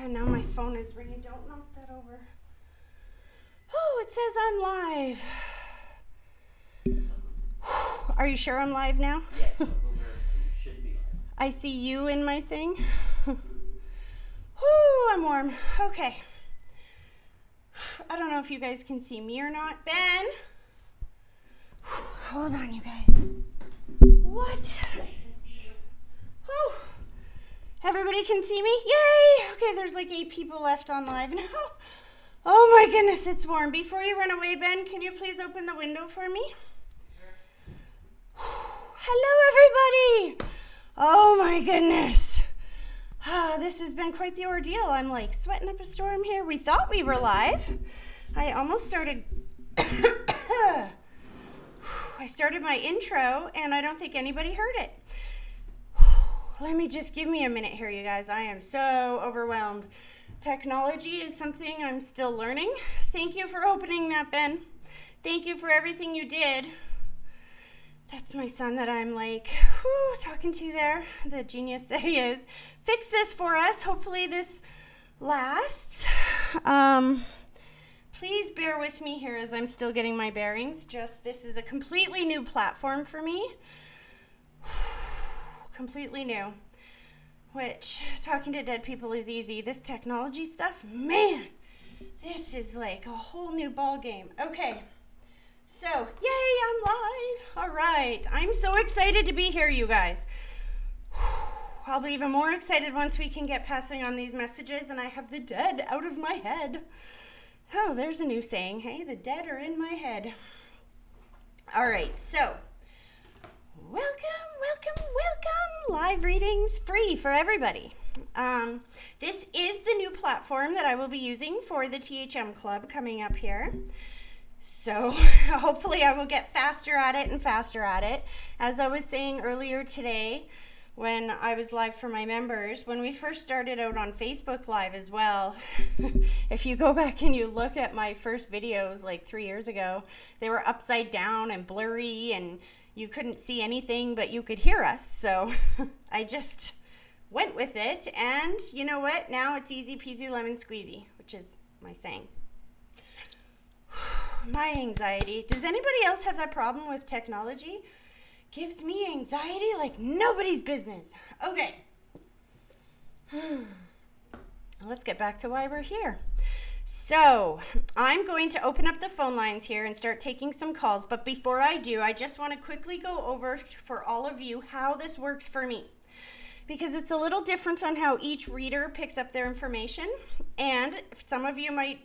And now my phone is ringing. Don't knock that over. Oh, it says I'm live. Are you sure I'm live now? Yes, you should be live. I see you in my thing. Whew, I'm warm. Okay. I don't know if you guys can see me or not. Ben! Hold on, you guys. What? Oh, everybody can see me? Yay! Okay, there's like 8 people left on live now. Oh my goodness, it's warm. Before you run away, Ben, can you please open the window for me? Hello, everybody! Oh my goodness. This has been quite the ordeal. I'm like sweating up a storm here. We thought we were live. I almost started... I started my intro, and I don't think anybody heard it. Give me a minute here, you guys. I am so overwhelmed. Technology is something I'm still learning. Thank you for opening that, Ben. Thank you for everything you did. That's my son that I'm like, talking to there, the genius that he is. Fix this for us. Hopefully this lasts. Please bear with me here as I'm still getting my bearings. This is a completely new platform for me. Completely new. Which, talking to dead people is easy. This technology stuff, man, this is like a whole new ball game. Okay. So, yay, I'm live. All right. I'm so excited to be here, you guys. I'll be even more excited once we can get passing on these messages and I have the dead out of my head. Oh, there's a new saying. Hey, the dead are in my head. All right. So, welcome. Live readings free for everybody. This is the new platform that I will be using for the THM Club coming up here. So hopefully I will get faster at it. As I was saying earlier today when I was live for my members, when we first started out on Facebook Live as well, if you go back and you look at my first videos like 3 years ago, they were upside down and blurry and you couldn't see anything, but you could hear us. So I just went with it. And you know what? Now it's easy peasy lemon squeezy, which is my saying. My anxiety. Does anybody else have that problem with technology? Gives me anxiety like nobody's business. Okay. Let's get back to why we're here. So, I'm going to open up the phone lines here and start taking some calls. But before I do, I just want to quickly go over for all of you how this works for me. Because it's a little different on how each reader picks up their information. And some of you might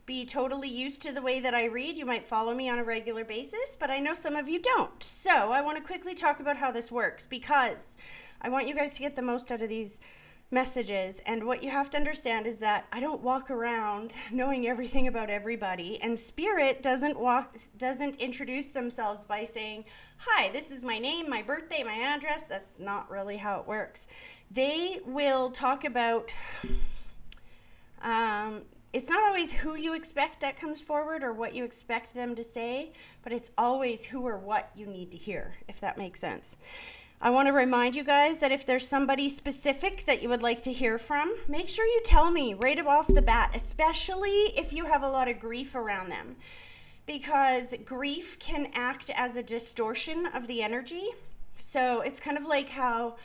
be totally used to the way that I read. You might follow me on a regular basis, but I know some of you don't. So I want to quickly talk about how this works because I want you guys to get the most out of these messages. And what you have to understand is that I don't walk around knowing everything about everybody, and Spirit doesn't introduce themselves by saying, "Hi, this is my name, my birthday, my address." That's not really how it works. They will talk about it's not always who you expect that comes forward or what you expect them to say, but it's always who or what you need to hear, if that makes sense. I want to remind you guys that if there's somebody specific that you would like to hear from, make sure you tell me right off the bat, especially if you have a lot of grief around them, because grief can act as a distortion of the energy. So it's kind of like how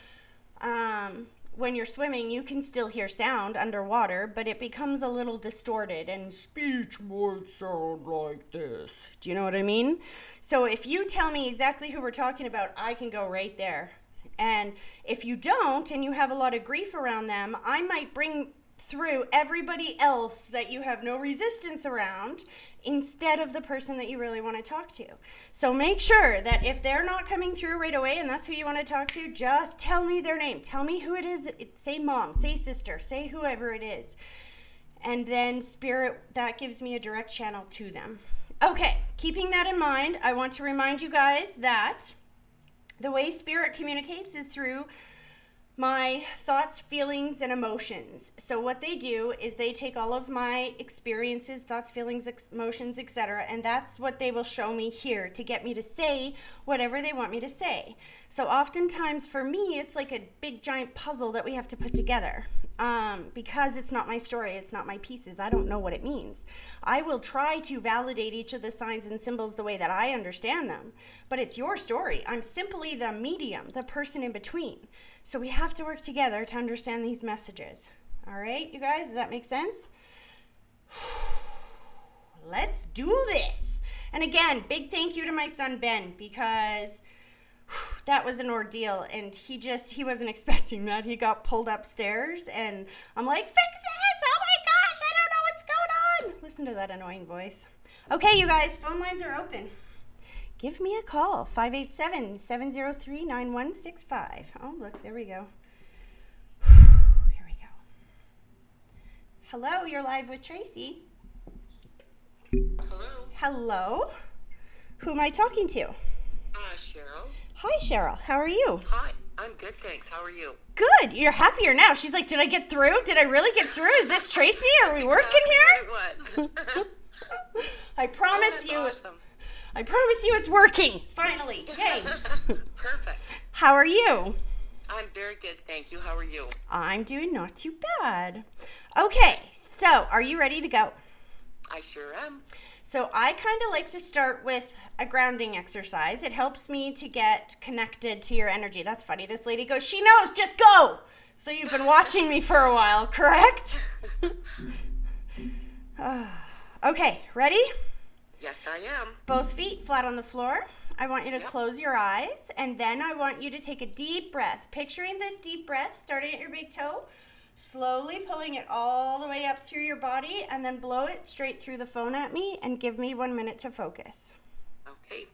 when you're swimming, you can still hear sound underwater, but it becomes a little distorted and speech might sound like this. Do you know what I mean? So if you tell me exactly who we're talking about, I can go right there. And if you don't, and you have a lot of grief around them, I might bring through everybody else that you have no resistance around instead of the person that you really want to talk to. So make sure that if they're not coming through right away and that's who you want to talk to, just tell me their name. Tell me who it is. Say mom, say sister, say whoever it is. And then Spirit, that gives me a direct channel to them. Okay, keeping that in mind, I want to remind you guys that the way Spirit communicates is through my thoughts, feelings, and emotions. So what they do is they take all of my experiences, thoughts, feelings, emotions, etc., and that's what they will show me here to get me to say whatever they want me to say. So oftentimes for me, it's like a big giant puzzle that we have to put together. because it's not my story, it's not my pieces. I don't know what it means. I will try to validate each of the signs and symbols the way that I understand them, but it's your story. I'm simply the medium, the person in between. So we have to work together to understand these messages. All right, you guys, does that make sense? Let's do this. And again, big thank you to my son Ben, because that was an ordeal, and he wasn't expecting that. He got pulled upstairs, and I'm like, fix this! Oh my gosh, I don't know what's going on! Listen to that annoying voice. Okay, you guys, phone lines are open. Give me a call, 587-703-9165. Oh, look, there we go. Here we go. Hello, you're live with Tracy. Hello. Hello? Who am I talking to? Cheryl. Hi, Cheryl. How are you? Hi. I'm good, thanks. How are you? Good. You're happier now. She's like, did I get through? Did I really get through? Is this Tracy? Are we working here? What? I promise you. Awesome. I promise you it's working. Finally. Yay. Perfect. How are you? I'm very good, thank you. How are you? I'm doing not too bad. Okay, so are you ready to go? I sure am. So I kind of like to start with a grounding exercise. It helps me to get connected to your energy. That's funny. This lady goes, she knows, just go. So you've been watching me for a while, correct? Okay, ready? Yes, I am. Both feet flat on the floor. I want you to close your eyes, and then I want you to take a deep breath. Picturing this deep breath starting at your big toe, slowly pulling it all the way up through your body, and then blow it straight through the phone at me and give me 1 minute to focus. Okay.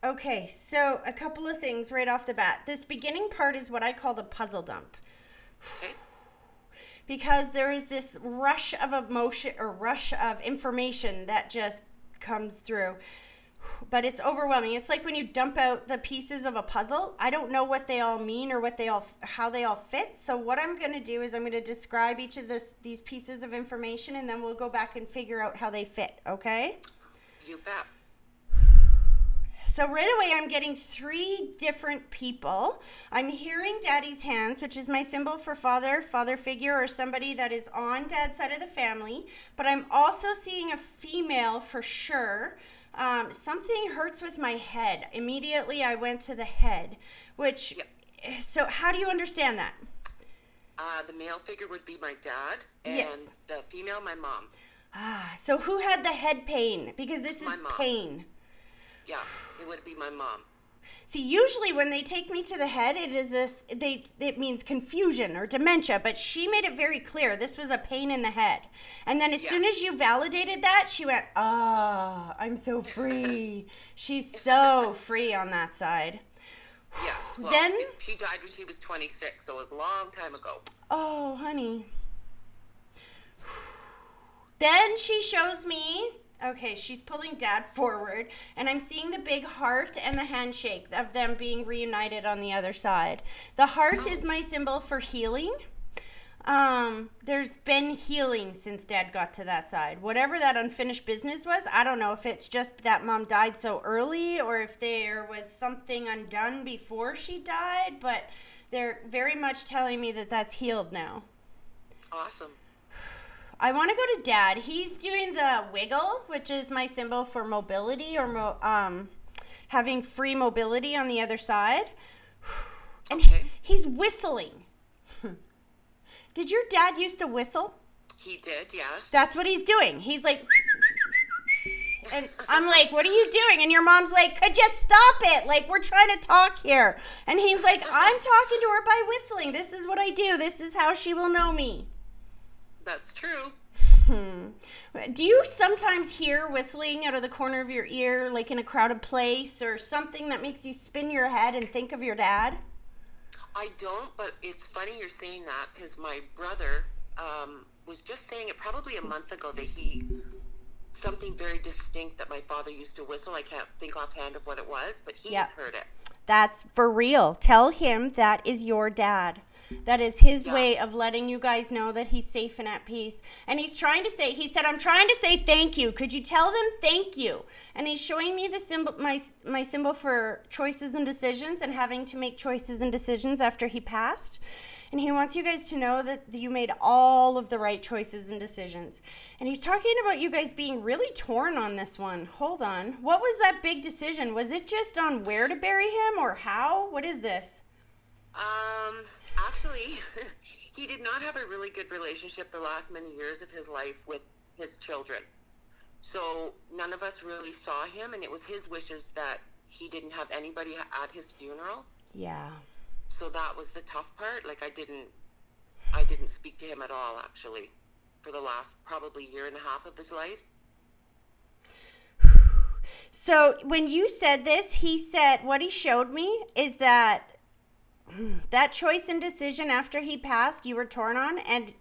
Okay, so a couple of things right off the bat. This beginning part is what I call the puzzle dump. Okay. Because there is this rush of emotion or rush of information that just comes through. But it's overwhelming. It's like when you dump out the pieces of a puzzle. I don't know what they all mean or how they all fit. So what I'm going to do is I'm going to describe each of these pieces of information, and then we'll go back and figure out how they fit, okay? You bet. So right away, I'm getting 3 different people. I'm hearing Daddy's hands, which is my symbol for father figure, or somebody that is on Dad's side of the family. But I'm also seeing a female for sure. Something hurts with my head. Immediately, I went to the head, which, so how do you understand that? The male figure would be my dad, and Yes. the female, my mom. So who had the head pain? Because this is My mom. pain. Yeah, it would be my mom. See, usually when they take me to the head, it means confusion or dementia, but she made it very clear this was a pain in the head. And then as soon as you validated that, she went, I'm so free. She's so free on that side. Yes. Well, Then- she died when she was 26, so a long time ago. Oh, honey. Then she shows me, okay, she's pulling Dad forward, and I'm seeing the big heart and the handshake of them being reunited on the other side. The heart is my symbol for healing. There's been healing since Dad got to that side. Whatever that unfinished business was, I don't know if it's just that Mom died so early or if there was something undone before she died, but they're very much telling me that that's healed now. Awesome. I want to go to Dad. He's doing the wiggle, which is my symbol for mobility or having free mobility on the other side. And he's whistling. Did your dad used to whistle? He did, yes. That's what he's doing. He's like, and I'm like, what are you doing? And your mom's like, could you stop it? Like, we're trying to talk here. And he's like, I'm talking to her by whistling. This is what I do. This is how she will know me. That's true. Do you sometimes hear whistling out of the corner of your ear, like in a crowded place, or something that makes you spin your head and think of your dad? I don't, but it's funny you're saying that because my brother was just saying it probably a month ago that something very distinct that my father used to whistle. I can't think offhand of what it was, but he's heard it. That's for real. Tell him that is your dad. That is his Yeah. way of letting you guys know that he's safe and at peace. And he's trying to say, he said, I'm trying to say thank you. Could you tell them thank you? And he's showing me the symbol, my symbol for choices and decisions, and having to make choices and decisions after he passed. And he wants you guys to know that you made all of the right choices and decisions. And he's talking about you guys being really torn on this one. Hold on. What was that big decision? Was it just on where to bury him or how? What is this? Actually, he did not have a really good relationship the last many years of his life with his children. So none of us really saw him, and it was his wishes that he didn't have anybody at his funeral. Yeah. So that was the tough part. Like, I didn't speak to him at all, actually, for the last probably year and a half of his life. So when you said this, he said, what he showed me is that choice and decision after he passed, you were torn on. And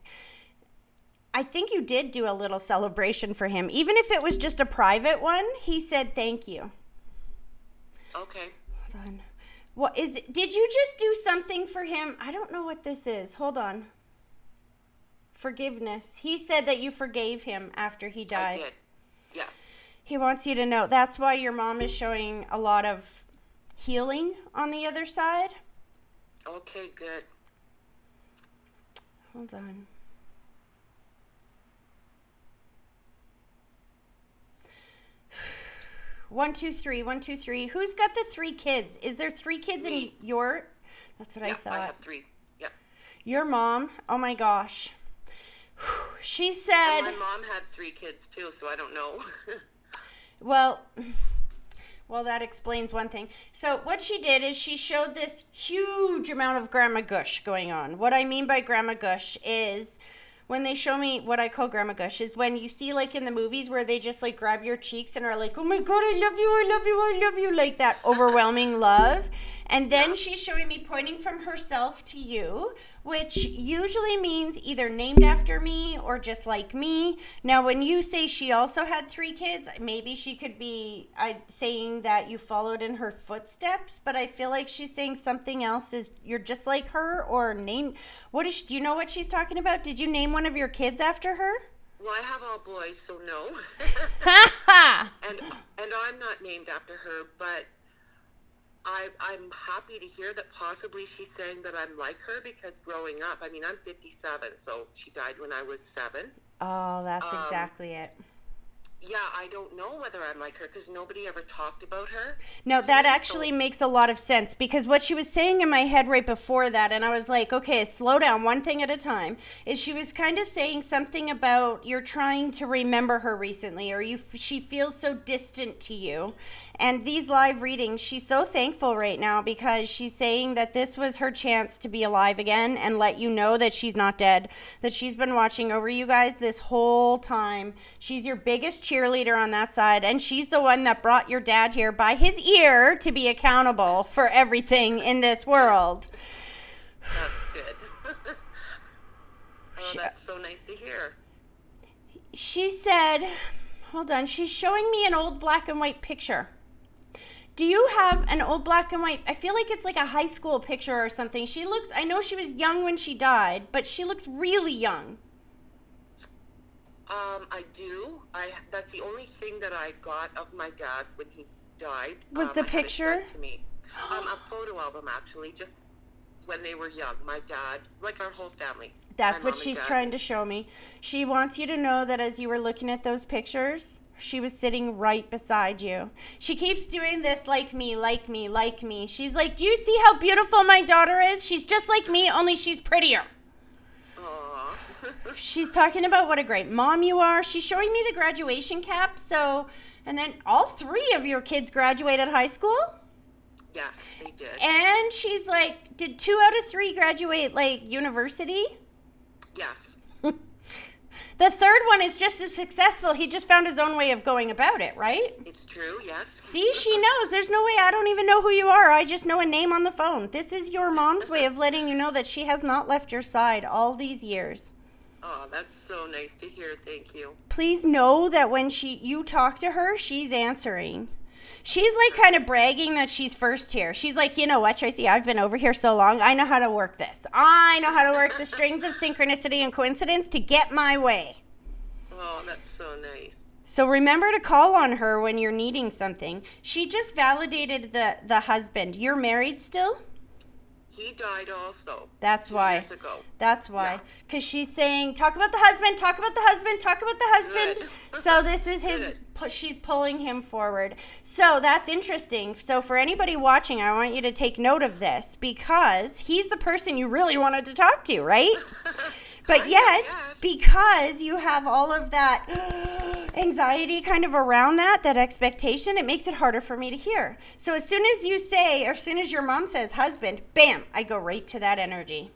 I think you did do a little celebration for him. Even if it was just a private one, he said thank you. Okay. Hold on. Did you just do something for him? I don't know what this is. Hold on. Forgiveness. He said that you forgave him after he died. I did. Yes. He wants you to know. That's why your mom is showing a lot of healing on the other side. Okay, good. Hold on. One, two, three. Who's got the 3 kids? Is there 3 kids Me. in your? That's what I Yeah, thought. I have 3. Yeah. Your mom. Oh my gosh. She said. And my mom had 3 kids too, so I don't know. Well, that explains one thing. So what she did is she showed this huge amount of Grandma Gush going on. What I mean by Grandma Gush is when they show me what I call Grandma Gush is when you see like in the movies where they just like grab your cheeks and are like, oh my God, I love you, I love you, I love you. Like that overwhelming love. And then she's showing me pointing from herself to you, which usually means either named after me or just like me. Now, when you say she also had 3 kids, maybe she could be saying that you followed in her footsteps, but I feel like she's saying something else is you're just like her or name. Do you know what she's talking about? Did you name one of your kids after her? Well, I have all boys, so no. and I'm not named after her, but I'm happy to hear that possibly she's saying that I'm like her, because growing up, I mean, I'm 57, so she died when I was 7. Oh, that's exactly it. Yeah, I don't know whether I'm like her because nobody ever talked about her. No, that actually makes a lot of sense, because what she was saying in my head right before that, and I was like, okay, slow down, one thing at a time, is she was kind of saying something about you're trying to remember her recently, or she feels so distant to you. And these live readings, she's so thankful right now because she's saying that this was her chance to be alive again and let you know that she's not dead, that she's been watching over you guys this whole time. She's your biggest cheerleader on that side, and she's the one that brought your dad here by his ear to be accountable for everything in this world. That's good. Oh, that's so nice to hear. She said, hold on, she's showing me an old black and white picture. Do you have an old black and white? I feel like it's like a high school picture or something. I know she was young when she died, but she looks really young. I do. That's the only thing that I got of my dad's when he died. Was the I had it picture? sent to me. A photo album, actually, just when they were young. My dad, like our whole family. That's My what mom and she's dad. trying to show me. She wants you to know that as you were looking at those pictures, she was sitting right beside you. She keeps doing this, like me, like me, like me. She's like, do you see how beautiful my daughter is? She's just like me, only she's prettier. She's talking about what a great mom you are. She's showing me the graduation cap. And then all 3 of your kids graduated high school. Yes, they did. And she's like, did 2 out of 3 graduate like university? Yes. The third one is just as successful. He just found his own way of going about it, right? It's true, yes. See, she knows. There's no way. I don't even know who you are. I just know a name on the phone. This is your mom's way of letting you know that she has not left your side all these years. Oh, that's so nice to hear. Thank you. Please know that when you talk to her, she's answering. She's like kind of bragging that she's first here. She's like, you know what, Tracy, I've been over here so long. I know how to work this. I know how to work the strings of synchronicity and coincidence to get my way. Oh, that's so nice. So remember to call on her when you're needing something. She just validated the husband. You're married still? He died also. That's 2 why. years ago. That's why. Yeah. Because she's saying, talk about the husband, talk about the husband, talk about the husband. Good. So this is his, Good. she's pulling him forward. So that's interesting. So for anybody watching, I want you to take note of this because he's the person you really wanted to talk to, right? But yet, Yes. because you have all of that anxiety kind of around that expectation, it makes it harder for me to hear. So as soon as you say, or as soon as your mom says husband, bam, I go right to that energy.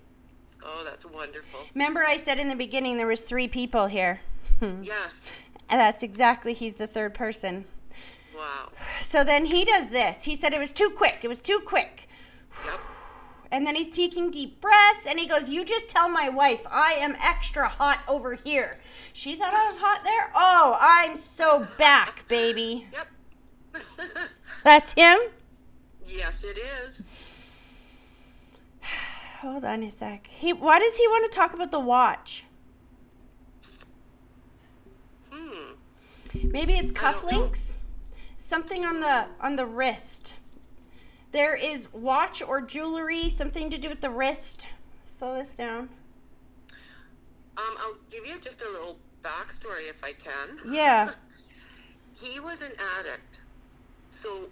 Oh, that's wonderful. Remember I said in the beginning there was 3 people here. Yes. And that's exactly, he's the third person. Wow. So then he does this. He said it was too quick. It was too quick. Yep. And then he's taking deep breaths, and he goes, you just tell my wife I am extra hot over here. She thought I was hot there? Oh, I'm so back, baby. Yep. That's him? Yes, it is. Hold on a sec. Why does he want to talk about the watch? Maybe it's I don't know. cufflinks? Something on the wrist. There is watch or jewelry, something to do with the wrist. Slow this down. I'll give you just a little backstory if I can. Yeah. He was an addict. So,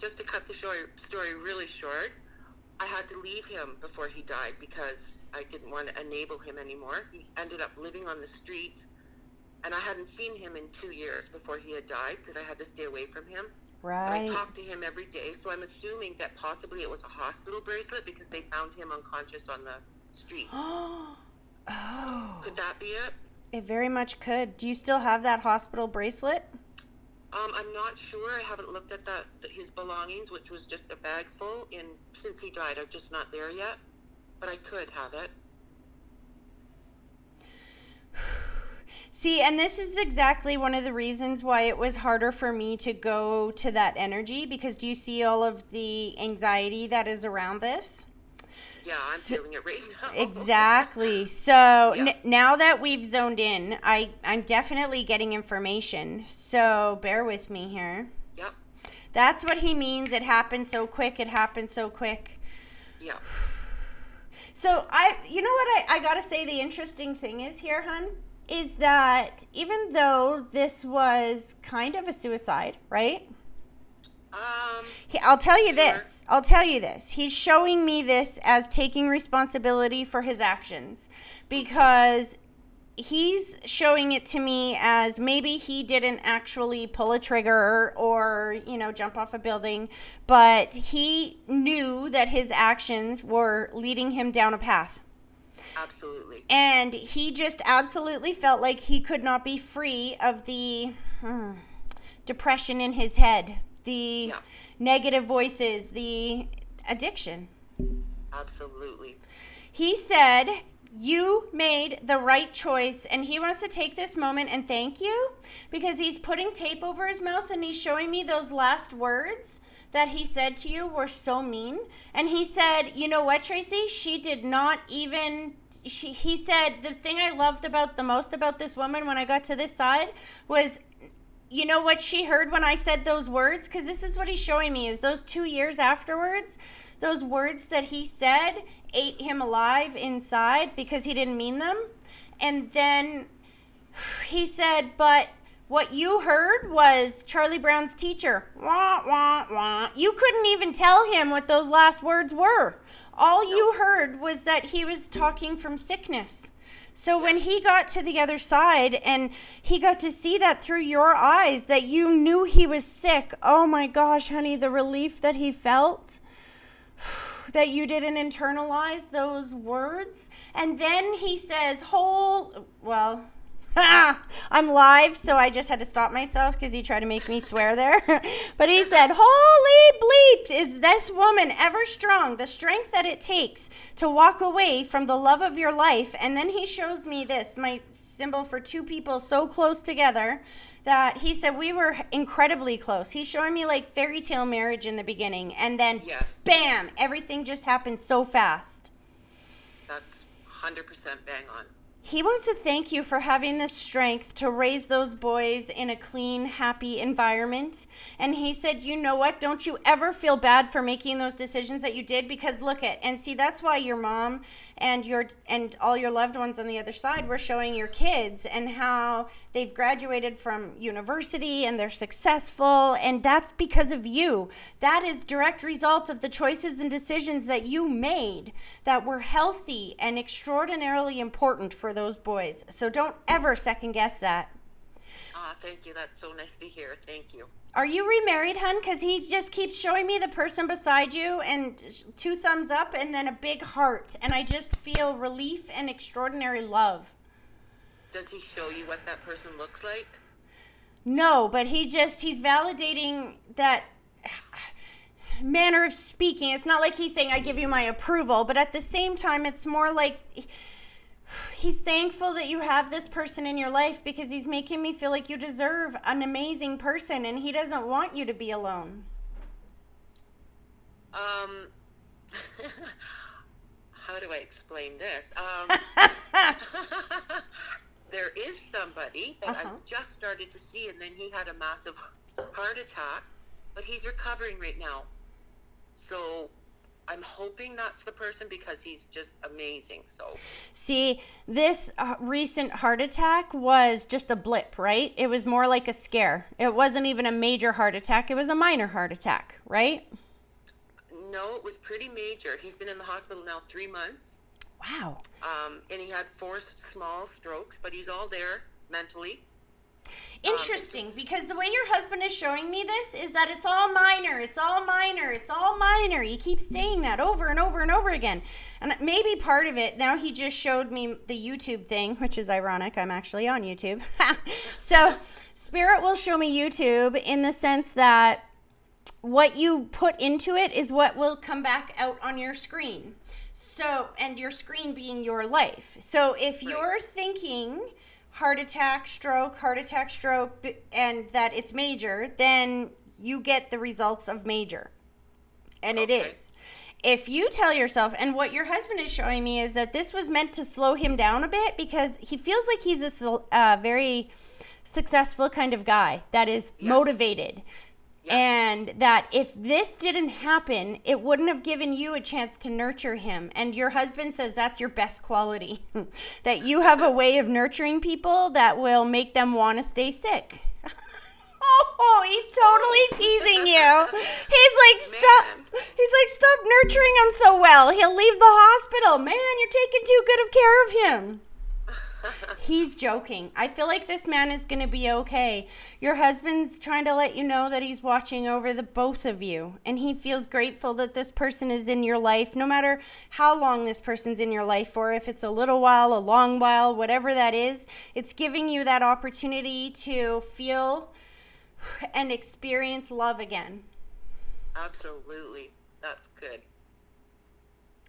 just to cut the story really short, I had to leave him before he died because I didn't want to enable him anymore. He ended up living on the streets, and I hadn't seen him in 2 years before he had died because I had to stay away from him. But I Right. talked to him every day, so I'm assuming that possibly it was a hospital bracelet because they found him unconscious on the streets. Oh. Could that be it? It very much could. Do you still have that hospital bracelet? I'm not sure. I haven't looked at his belongings, which was just a bag full. Since he died, I'm just not there yet. But I could have it. See, and this is exactly one of the reasons why it was harder for me to go to that energy, because do you see all of the anxiety that is around this? Yeah, I'm feeling it right now. Exactly. So Yeah. now that we've zoned in, I'm definitely getting information. So bear with me here. Yep. That's what he means. It happened so quick. It happened so quick. Yeah. So you know what I gotta say the interesting thing is here, hun, is that even though this was kind of a suicide, right? I'll tell you this. I'll tell you this. He's showing me this as taking responsibility for his actions because he's showing it to me as maybe he didn't actually pull a trigger or, jump off a building, but he knew that his actions were leading him down a path. Absolutely. And he just absolutely felt like he could not be free of the depression in his head, the negative voices, the addiction. Absolutely. He said, you made the right choice, and he wants to take this moment and thank you because he's putting tape over his mouth and he's showing me those last words that he said to you were so mean. And he said, you know what, Tracy? She did not even, he said, the thing I loved the most about this woman when I got to this side was, you know what she heard when I said those words? Because this is what he's showing me is those 2 years afterwards, those words that he said ate him alive inside because he didn't mean them. And then he said, but what you heard was Charlie Brown's teacher. Wah, wah, wah. You couldn't even tell him what those last words were. All you heard was that he was talking from sickness. So when he got to the other side and he got to see that through your eyes, that you knew he was sick, oh my gosh, honey, the relief that he felt, that you didn't internalize those words. And then he says, I'm live, so I just had to stop myself because he tried to make me swear there. But he said, holy bleep, is this woman ever strong? The strength that it takes to walk away from the love of your life. And then he shows me this, my symbol for two people so close together that he said we were incredibly close. He's showing me like fairy tale marriage in the beginning. And then, Yes. bam, everything just happened so fast. That's 100% bang on. He wants to thank you for having the strength to raise those boys in a clean, happy environment. And he said, you know what? Don't you ever feel bad for making those decisions that you did, because look at, and see, that's why your mom and all your loved ones on the other side were showing your kids and how they've graduated from university and they're successful, and that's because of you. That is direct result of the choices and decisions that you made that were healthy and extraordinarily important for those boys. So don't ever second guess that. Thank you. That's so nice to hear. Thank you. Are you remarried, hun? Because he just keeps showing me the person beside you and two thumbs up and then a big heart. And I just feel relief and extraordinary love. Does he show you what that person looks like? No, but he's validating that manner of speaking. It's not like he's saying, I give you my approval. But at the same time, it's more like he's thankful that you have this person in your life because he's making me feel like you deserve an amazing person and he doesn't want you to be alone. How do I explain this? There is somebody that I've just started to see, and then he had a massive heart attack, but he's recovering right now. So I'm hoping that's the person because he's just amazing. So see, this recent heart attack was just a blip, right? It was more like a scare. It wasn't even a major heart attack. It was a minor heart attack, right? no, it was pretty major. He's been in the hospital now 3 months. Wow. And he had 4 small strokes, but he's all there mentally. Interesting, because the way your husband is showing me this is that it's all minor, it's all minor, it's all minor. He keeps saying that over and over and over again. And maybe part of it, now he just showed me the YouTube thing, which is ironic. I'm actually on YouTube. So Spirit will show me YouTube in the sense that what you put into it is what will come back out on your screen. So, and your screen being your life. So if you're thinking heart attack, stroke, and that it's major, then you get the results of major. And it is. If you tell yourself, and what your husband is showing me is that this was meant to slow him down a bit because he feels like he's a very successful kind of guy that is motivated. And that if this didn't happen, it wouldn't have given you a chance to nurture him. And your husband says that's your best quality, that you have a way of nurturing people that will make them want to stay sick. Oh, he's totally teasing you. He's like, stop nurturing him so well. He'll leave the hospital. Man, you're taking too good of care of him. He's joking. I feel like this man is going to be okay. Your husband's trying to let you know that he's watching over the both of you. And he feels grateful that this person is in your life, no matter how long this person's in your life for. If it's a little while, a long while, whatever that is, it's giving you that opportunity to feel and experience love again. Absolutely. That's good.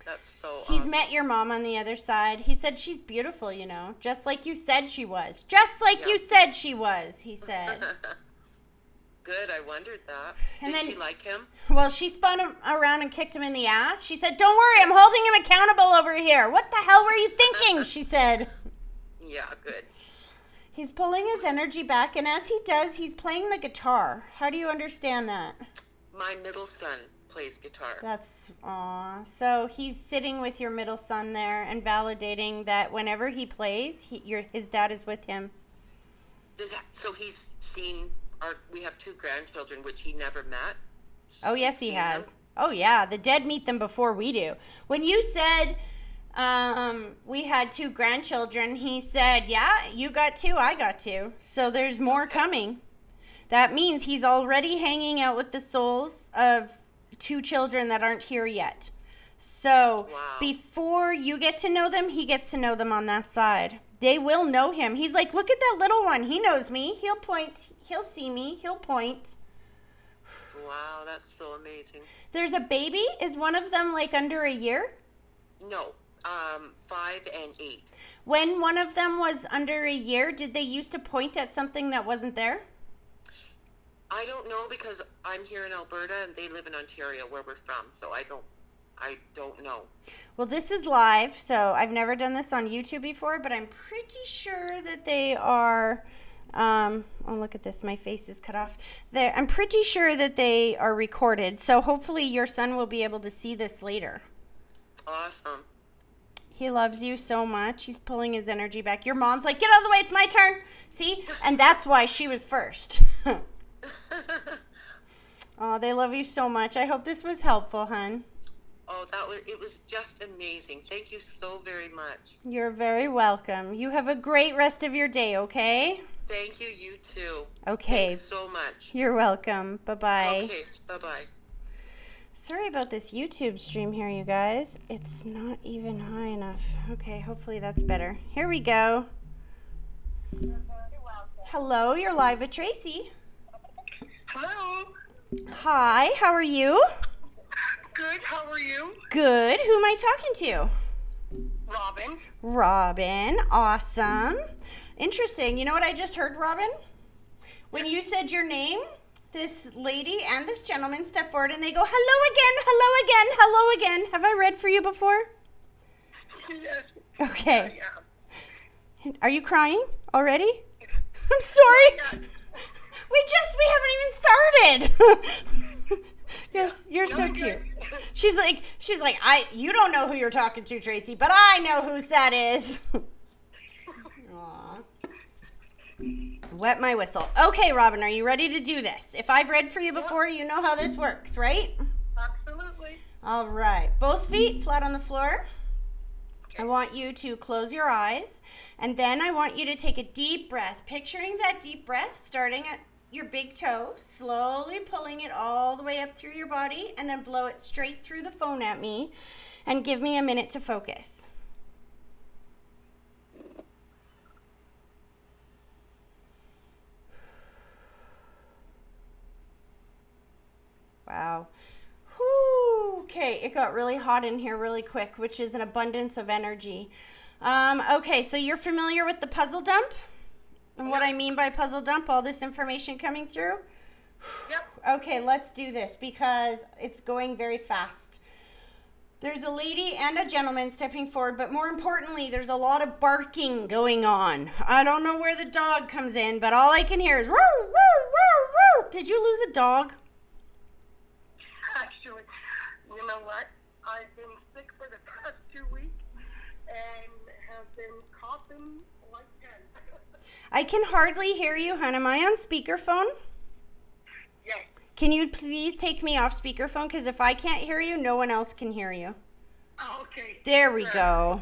That's so He's awesome. met your mom on the other side. He said she's beautiful, you know, just like you said she was. Just like you said she was, he said. Good, I wondered that. And Did then- she like him? Well, she spun him around and kicked him in the ass. She said, don't worry, I'm holding him accountable over here. What the hell were you thinking? She said. Yeah, good. He's pulling his energy back, and as he does, he's playing the guitar. How do you understand that? My middle son plays guitar. That's, aw. So he's sitting with your middle son there and validating that whenever he plays, his dad is with him. So he's seen we have 2 grandchildren, which he never met. Oh, yes, he Seen has. them? Oh, yeah. The dead meet them before we do. When you said we had 2 grandchildren, he said, yeah, you got 2, I got 2. So there's more coming. That means he's already hanging out with the souls of 2 children that aren't here yet. So Wow. before you get to know them, he gets to know them on that side. They will know him. He's like, look at that little one. He knows me. He'll point. He'll see me. He'll point. Wow, that's so amazing. There's a baby. Is one of them like under a year? No, 5 and 8. When one of them was under a year, did they used to point at something that wasn't there? I don't know because I'm here in Alberta and they live in Ontario where we're from, so I don't know. Well, this is live, so I've never done this on YouTube before, but I'm pretty sure that they are, oh, look at this, my face is cut off. I'm pretty sure that they are recorded, so hopefully your son will be able to see this later. Awesome. He loves you so much. He's pulling his energy back. Your mom's like, get out of the way, it's my turn. See? And that's why she was first. Oh, they love you so much. I hope this was helpful, hun. Oh, it was just amazing. Thank you so very much. You're very welcome. You have a great rest of your day, okay? Thank you, you too. Okay. Thanks so much. You're welcome. Bye-bye. Okay, bye-bye. Sorry about this YouTube stream here, you guys. It's not even high enough. Okay, hopefully that's better. Here we go. Hello, you're live with Tracy. Hello. Hi, how are you? Good. How are you? Good. Who am I talking to? Robin. Robin. Awesome. Interesting. You know what I just heard, Robin? When you said your name, this lady and this gentleman step forward and they go, hello again, hello again, hello again. Have I read for you before? Yes. Okay. Yeah. Are you crying already? I'm sorry. We haven't even started. You're so cute. She's like, you don't know who you're talking to, Tracy, but I know whose that is. Aw. Wet my whistle. Okay, Robin, are you ready to do this? If I've read for you before, you know how this works, right? Absolutely. All right. Both feet flat on the floor. I want you to close your eyes, and then I want you to take a deep breath, picturing that deep breath starting at your big toe, slowly pulling it all the way up through your body, and then blow it straight through the phone at me, and give me a minute to focus. Wow. Whew. Okay, it got really hot in here really quick, which is an abundance of energy. Okay, so you're familiar with the puzzle dump? And what I mean by puzzle dump, all this information coming through? Yep. Okay, let's do this because it's going very fast. There's a lady and a gentleman stepping forward, but more importantly, there's a lot of barking going on. I don't know where the dog comes in, but all I can hear is, woo, woo, woo, woo. Did you lose a dog? Actually, you know what? I've been sick for the past 2 weeks and have been coughing like 10. I can hardly hear you, hon. Am I on speakerphone? Yes. Can you please take me off speakerphone? Because if I can't hear you, no one else can hear you. Oh, okay. There we go.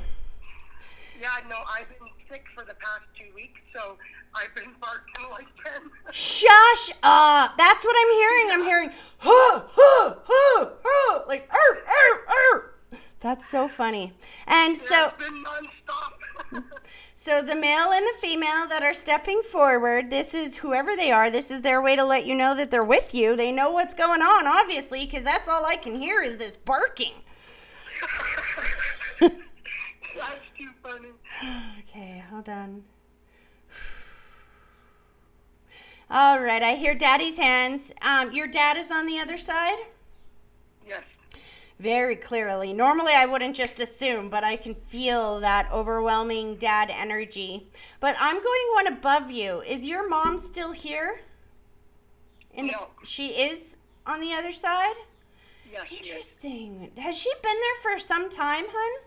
Yeah, no, I've been sick for the past 2 weeks, so I've been barking like 10. Shush up. That's what I'm hearing. I'm hearing, huh, huh, huh, huh, like, arr, arr, arr. That's so funny. And so, It's been nonstop. so the male and the female that are stepping forward, this is whoever they are. This is their way to let you know that they're with you. They know what's going on, obviously, because that's all I can hear is this barking. That's too funny. Okay, hold on. All right, I hear Daddy's hands. Your dad is on the other side? Yes. Very clearly. Normally, I wouldn't just assume, but I can feel that overwhelming dad energy. But I'm going one above you. Is your mom still here? No. She is on the other side? Yes, yes. Interesting. Has she been there for some time, hun?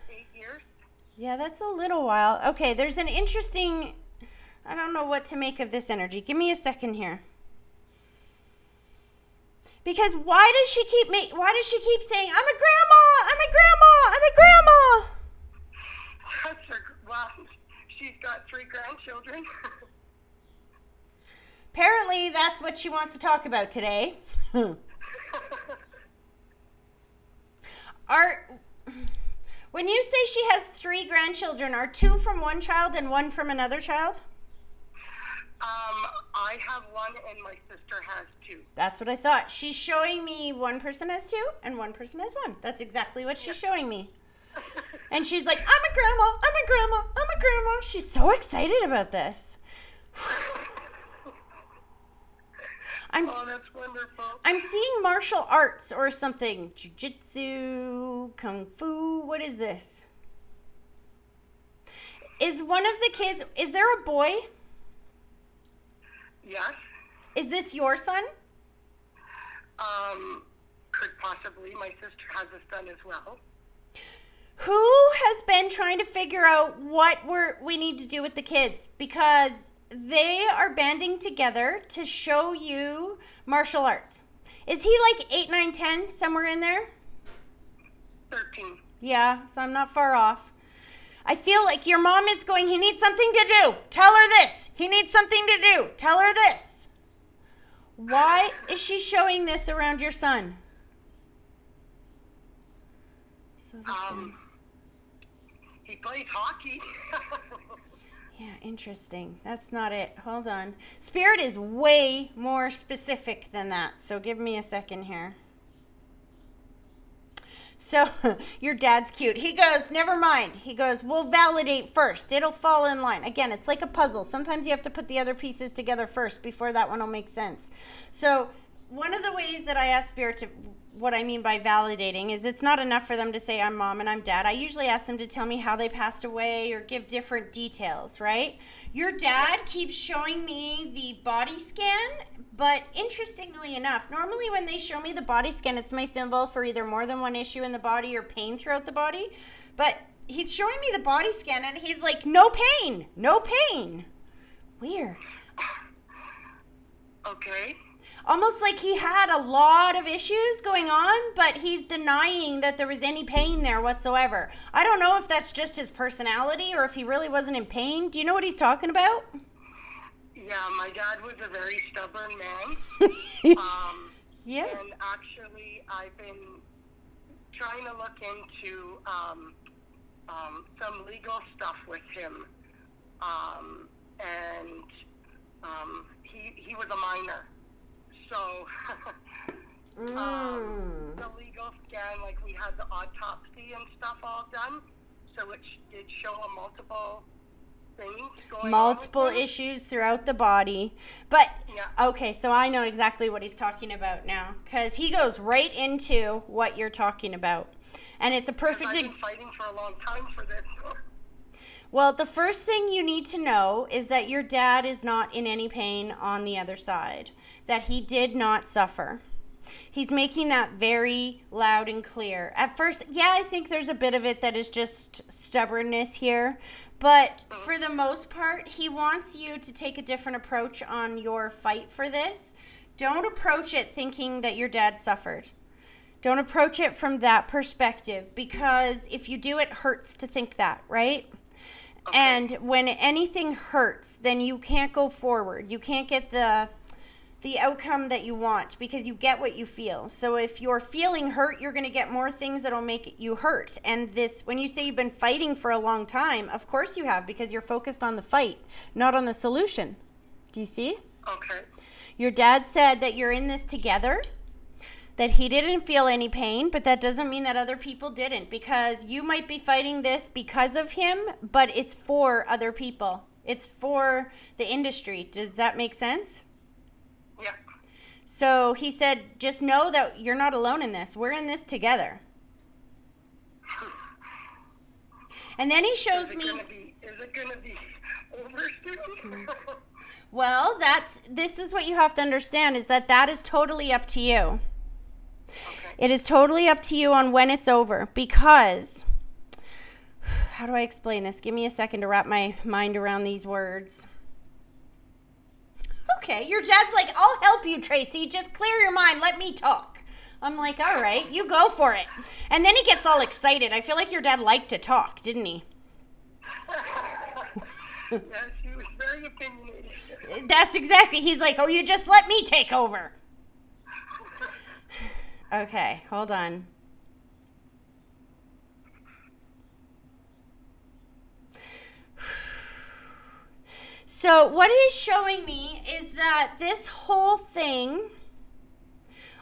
8 years. Yeah, that's a little while. Okay, there's an interesting... I don't know what to make of this energy. Give me a second here. Because why does she keep saying, I'm a grandma, I'm a grandma, I'm a grandma? That's her. Well, she's got 3 grandchildren. Apparently, that's what she wants to talk about today. When you say she has 3 grandchildren, are 2 from one child and 1 from another child? I have 1 and my sister has 2. That's what I thought. She's showing me one person has 2 and one person has 1. That's exactly what she's showing me. And she's like, I'm a grandma, I'm a grandma, I'm a grandma. She's so excited about this. Oh, that's wonderful. I'm seeing martial arts or something. Jiu-jitsu, kung fu. What is this? Is one of the kids, is there a boy? Yes. Is this your son? Could possibly. My sister has a son as well. Who has been trying to figure out what we need to do with the kids? Because they are banding together to show you martial arts. Is he like 8, 9, 10, somewhere in there? 13. Yeah, so I'm not far off. I feel like your mom is going, he needs something to do. Tell her this. He needs something to do. Tell her this. Why is she showing this around your son? So He plays hockey. yeah, interesting. That's not it. Hold on. Spirit is way more specific than that. So give me a second here. So your dad's cute. He goes, never mind. He goes, we'll validate first. It'll fall in line. Again, it's like a puzzle. Sometimes you have to put the other pieces together first before that one will make sense. So one of the ways that I ask Spirit to, what I mean by validating is it's not enough for them to say I'm mom and I'm dad. I usually ask them to tell me how they passed away or give different details, right? Your dad keeps showing me the body scan, but interestingly enough, normally when they show me the body scan, it's my symbol for either more than one issue in the body or pain throughout the body. But he's showing me the body scan and he's like, no pain, no pain. Weird. Okay. Almost like he had a lot of issues going on, but he's denying that there was any pain there whatsoever. I don't know if that's just his personality or if he really wasn't in pain. Do you know what he's talking about? Yeah, my dad was a very stubborn man. Yeah. And actually, I've been trying to look into some legal stuff with him. He was a minor. So, the legal scan, like we had the autopsy and stuff all done, so it did show a multiple things going Multiple on with him. issues throughout the body. But, Yeah. okay, so I know exactly what he's talking about now. Because he goes right into what you're talking about. And it's a perfect... I've been fighting for a long time for this. Well, the first thing you need to know is that your dad is not in any pain on the other side, that he did not suffer. He's making that very loud and clear. At first, yeah, I think there's a bit of it that is just stubbornness here, but for the most part, he wants you to take a different approach on your fight for this. Don't approach it thinking that your dad suffered. Don't approach it from that perspective, because if you do, it hurts to think that, right? Okay. And when anything hurts, then you can't go forward. You can't get the outcome that you want because you get what you feel. So if you're feeling hurt, you're going to get more things that'll make you hurt. And this, when you say you've been fighting for a long time, of course you have, because you're focused on the fight, not on the solution. Do you see? Okay. Your dad said that you're in this together, that he didn't feel any pain, but that doesn't mean that other people didn't, because you might be fighting this because of him, but it's for other people. It's for the industry. Does that make sense? Yeah. So he said, just know that you're not alone in this. We're in this together. And then he shows me... Is it going to be over soon? Well, this is what you have to understand, is that is totally up to you. Okay. It is totally up to you on when it's over, because, how do I explain this? Give me a second to wrap my mind around these words. Okay, your dad's like, I'll help you, Tracy. Just clear your mind. Let me talk. I'm like, all right, you go for it. And then he gets all excited. I feel like your dad liked to talk, didn't he? Yes, he was very opinionated. That's exactly. He's like, oh, you just let me take over. Okay, hold on. So what he's showing me is that this whole thing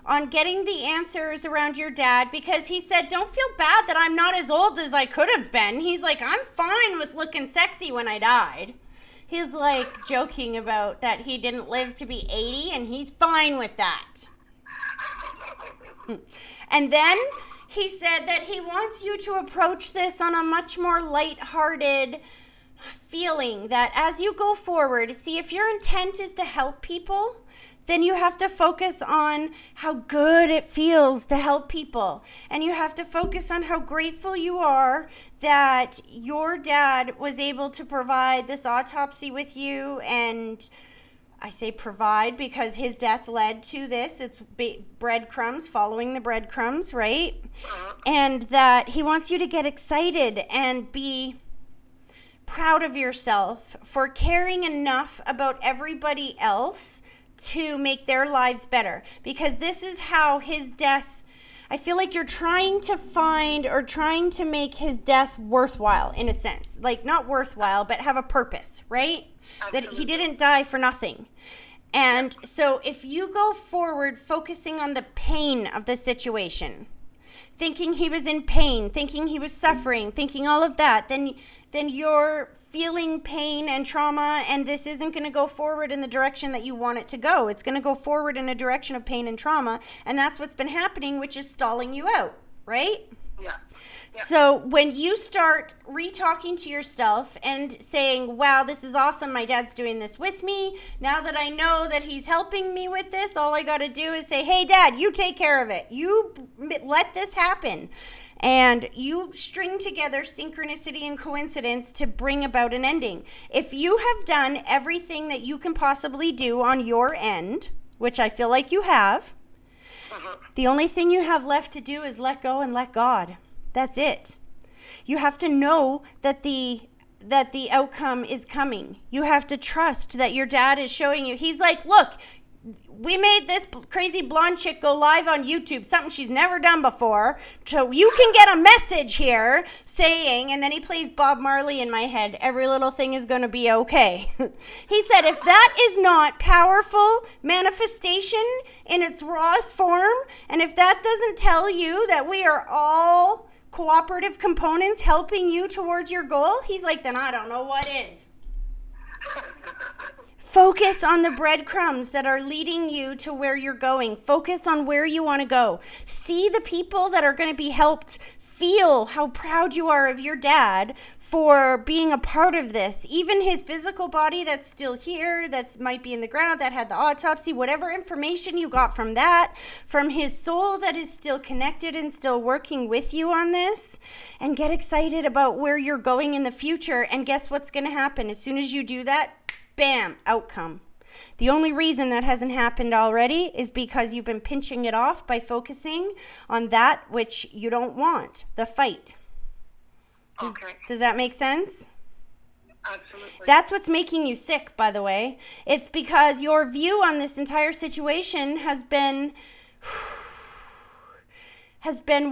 on getting the answers around your dad, because he said, don't feel bad that I'm not as old as I could have been. He's like, I'm fine with looking sexy when I died. He's like joking about that he didn't live to be 80 and he's fine with that. And then he said that he wants you to approach this on a much more lighthearted feeling, that as you go forward, see, if your intent is to help people, then you have to focus on how good it feels to help people. And you have to focus on how grateful you are that your dad was able to provide this autopsy with you. And I say provide because his death led to this. It's breadcrumbs, following the breadcrumbs, right? And that he wants you to get excited and be proud of yourself for caring enough about everybody else to make their lives better, because this is how his death, I feel like you're trying to find or trying to make his death worthwhile in a sense, like not worthwhile, but have a purpose, right? Absolutely. That he didn't die for nothing. And so if you go forward focusing on the pain of the situation, thinking he was in pain, thinking he was suffering, thinking all of that, then you're feeling pain and trauma, and this isn't going to go forward in the direction that you want it to go. It's going to go forward in a direction of pain and trauma, and that's what's been happening, which is stalling you out, right? Yeah. So when you start re-talking to yourself and saying, wow, this is awesome, my dad's doing this with me. Now that I know that he's helping me with this, all I got to do is say, hey, Dad, you take care of it. You let this happen. And you string together synchronicity and coincidence to bring about an ending. If you have done everything that you can possibly do on your end, which I feel like you have, the only thing you have left to do is let go and let God. That's it. You have to know that the outcome is coming. You have to trust that your dad is showing you. He's like, look, we made this crazy blonde chick go live on YouTube, something she's never done before, so you can get a message here saying, and then he plays Bob Marley in my head, every little thing is going to be okay. He said, if that is not powerful manifestation in its rawest form, and if that doesn't tell you that we are all cooperative components helping you towards your goal, he's like, then I don't know what is. Focus on the breadcrumbs that are leading you to where you're going. Focus on where you want to go. See the people that are going to be helped. Feel how proud you are of your dad for being a part of this. Even his physical body that's still here, that might be in the ground, that had the autopsy, whatever information you got from that, from his soul that is still connected and still working with you on this. And get excited about where you're going in the future. And guess what's going to happen? As soon as you do that, bam, outcome. The only reason that hasn't happened already is because you've been pinching it off by focusing on that which you don't want, the fight. Does that make sense? Absolutely. That's what's making you sick, by the way. It's because your view on this entire situation has been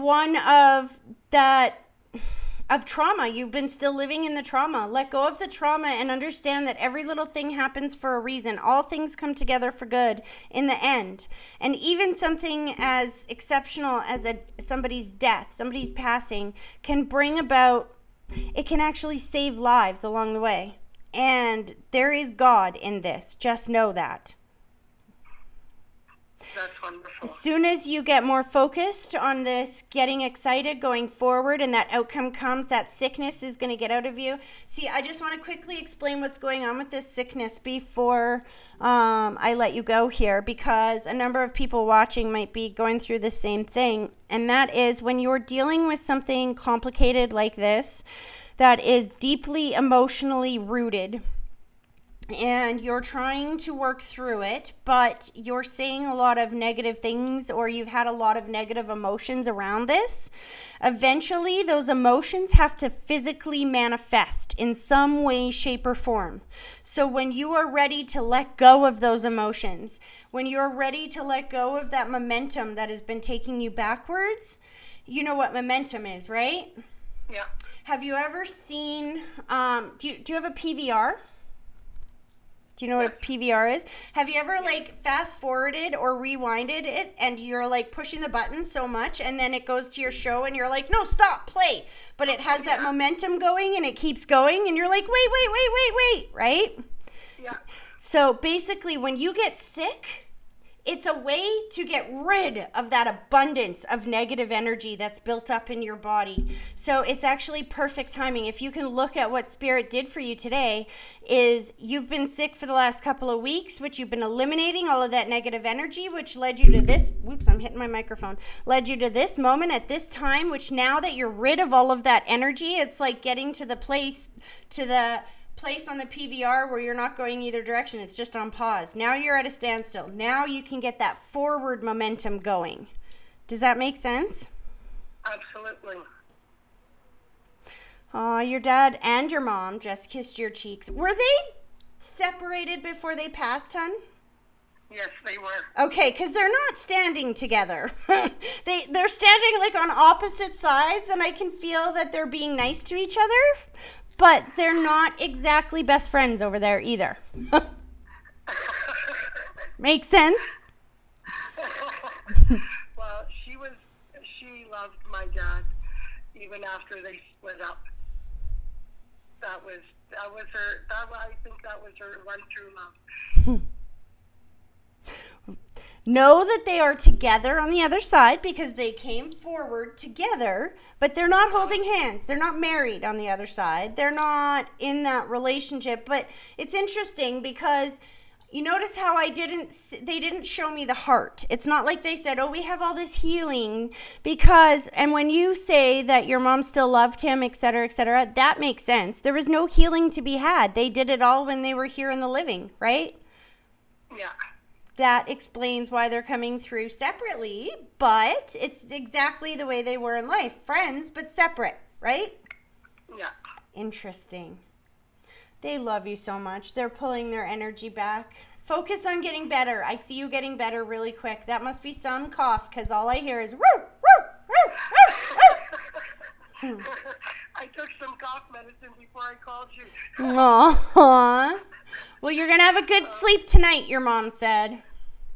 one of that of trauma. You've been still living in the trauma. Let go of the trauma and understand that every little thing happens for a reason. All things come together for good in the end. And even something as exceptional as somebody's death, somebody's passing, can bring about, it can actually save lives along the way. And there is God in this. Just know that. That's wonderful. As soon as you get more focused on this, getting excited, going forward, and that outcome comes, that sickness is going to get out of you. See, I just want to quickly explain what's going on with this sickness before I let you go here, because a number of people watching might be going through the same thing. And that is when you're dealing with something complicated like this, that is deeply emotionally rooted, and you're trying to work through it, but you're saying a lot of negative things, or you've had a lot of negative emotions around this, eventually those emotions have to physically manifest in some way, shape, or form. So when you are ready to let go of those emotions, when you're ready to let go of that momentum that has been taking you backwards, you know what momentum is, right? Yeah. Have you ever seen, do you have a PVR? Do you know what a PVR is? Have you ever like fast forwarded or rewinded it and you're like pushing the button so much and then it goes to your show and you're like, no, stop, play. But it has that momentum going and it keeps going and you're like, wait, right? Yeah. So basically when you get sick, it's a way to get rid of that abundance of negative energy that's built up in your body. So it's actually perfect timing. If you can look at what Spirit did for you today, is you've been sick for the last couple of weeks, which you've been eliminating all of that negative energy, which led you to this, whoops, I'm hitting my microphone, led you to this moment at this time, which now that you're rid of all of that energy, it's like getting to the place on the PVR where you're not going either direction. It's just on pause. Now you're at a standstill. Now you can get that forward momentum going. Does that make sense? Absolutely. Your dad and your mom just kissed your cheeks. Were they separated before they passed, hon? Yes, they were. Okay, because they're not standing together. They're standing like on opposite sides, and I can feel that they're being nice to each other. But they're not exactly best friends over there either. Makes sense? Well, she loved my dad even after they split up. I think that was her one true love. Know that they are together on the other side because they came forward together, but they're not holding hands. They're not married on the other side. They're not in that relationship. But it's interesting because you notice how they didn't show me the heart. It's not like they said, oh, we have all this healing because, and when you say that your mom still loved him, et cetera, that makes sense. There was no healing to be had. They did it all when they were here in the living, right? Yeah. That explains why they're coming through separately, but it's exactly the way they were in life. Friends, but separate, right? Yeah. Interesting. They love you so much. They're pulling their energy back. Focus on getting better. I see you getting better really quick. That must be some cough because all I hear is woo, woo, woo, woo, woo. I took some cough medicine before I called you. Aww. Well, you're going to have a good sleep tonight, your mom said.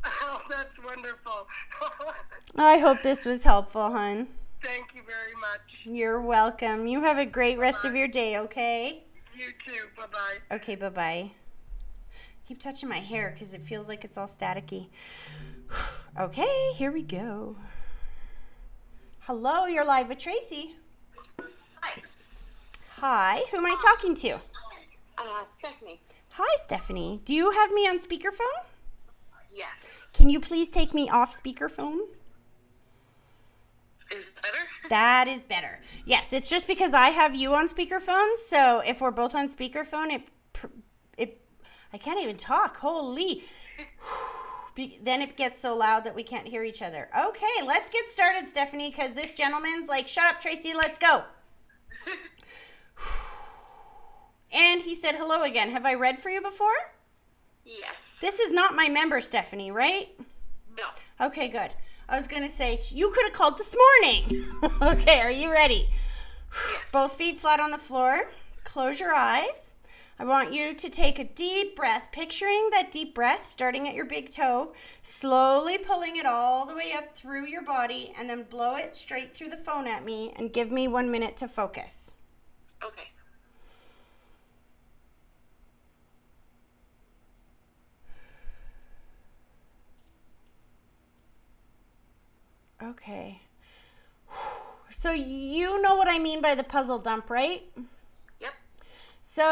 Oh, that's wonderful. I hope this was helpful, hon. Thank you very much. You're welcome. You have a great rest of your day, okay? You too. Bye-bye. Okay, bye-bye. Keep touching my hair because it feels like it's all staticky. Okay, here we go. Hello, you're live with Tracy. Hi. Hi, who am I talking to? Stephanie. Hi, Stephanie. Do you have me on speakerphone? Yes. Can you please take me off speakerphone? Is it better? That is better. Yes, it's just because I have you on speakerphone, so if we're both on speakerphone, I can't even talk. Holy. Then it gets so loud that we can't hear each other. Okay, let's get started, Stephanie, because this gentleman's like, shut up, Tracy, let's go. And he said hello again. Have I read for you before? Yes. This is not my member, Stephanie, right? No. Okay, good. I was going to say, you could have called this morning. Okay, are you ready? Yes. Both feet flat on the floor. Close your eyes. I want you to take a deep breath, picturing that deep breath starting at your big toe, slowly pulling it all the way up through your body, and then blow it straight through the phone at me and give me 1 minute to focus. Okay. Okay. So you know what I mean by the puzzle dump, right? Yep. So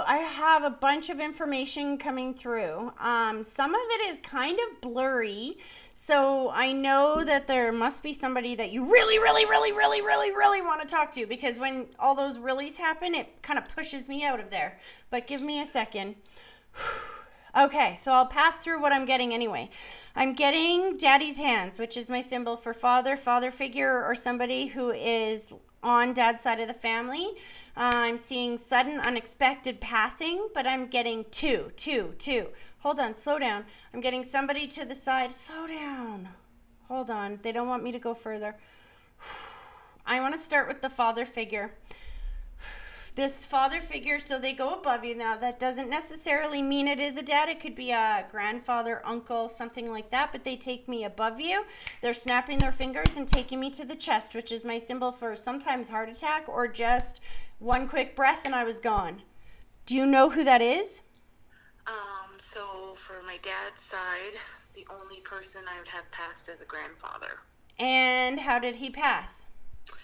I have a bunch of information coming through. Some of it is kind of blurry. So I know that there must be somebody that you really want to talk to, because when all those reallys happen, it kind of pushes me out of there. But give me a second. Okay, so I'll pass through what I'm getting anyway. I'm getting daddy's hands, which is my symbol for father figure, or somebody who is on dad's side of the family. I'm seeing sudden, unexpected passing, but I'm getting two. Hold on, slow down. I'm getting somebody to the side. Slow down. Hold on. They don't want me to go further. I want to start with the father figure. this father figure, so they go above you. Now, that doesn't necessarily mean it is a dad. It could be a grandfather, uncle, something like that, but they take me above you. They're snapping their fingers and taking me to the chest, which is my symbol for sometimes heart attack or just one quick breath and I was gone. Do you know who that is? So for my dad's side, the only person I would have passed is a grandfather. And how did he pass?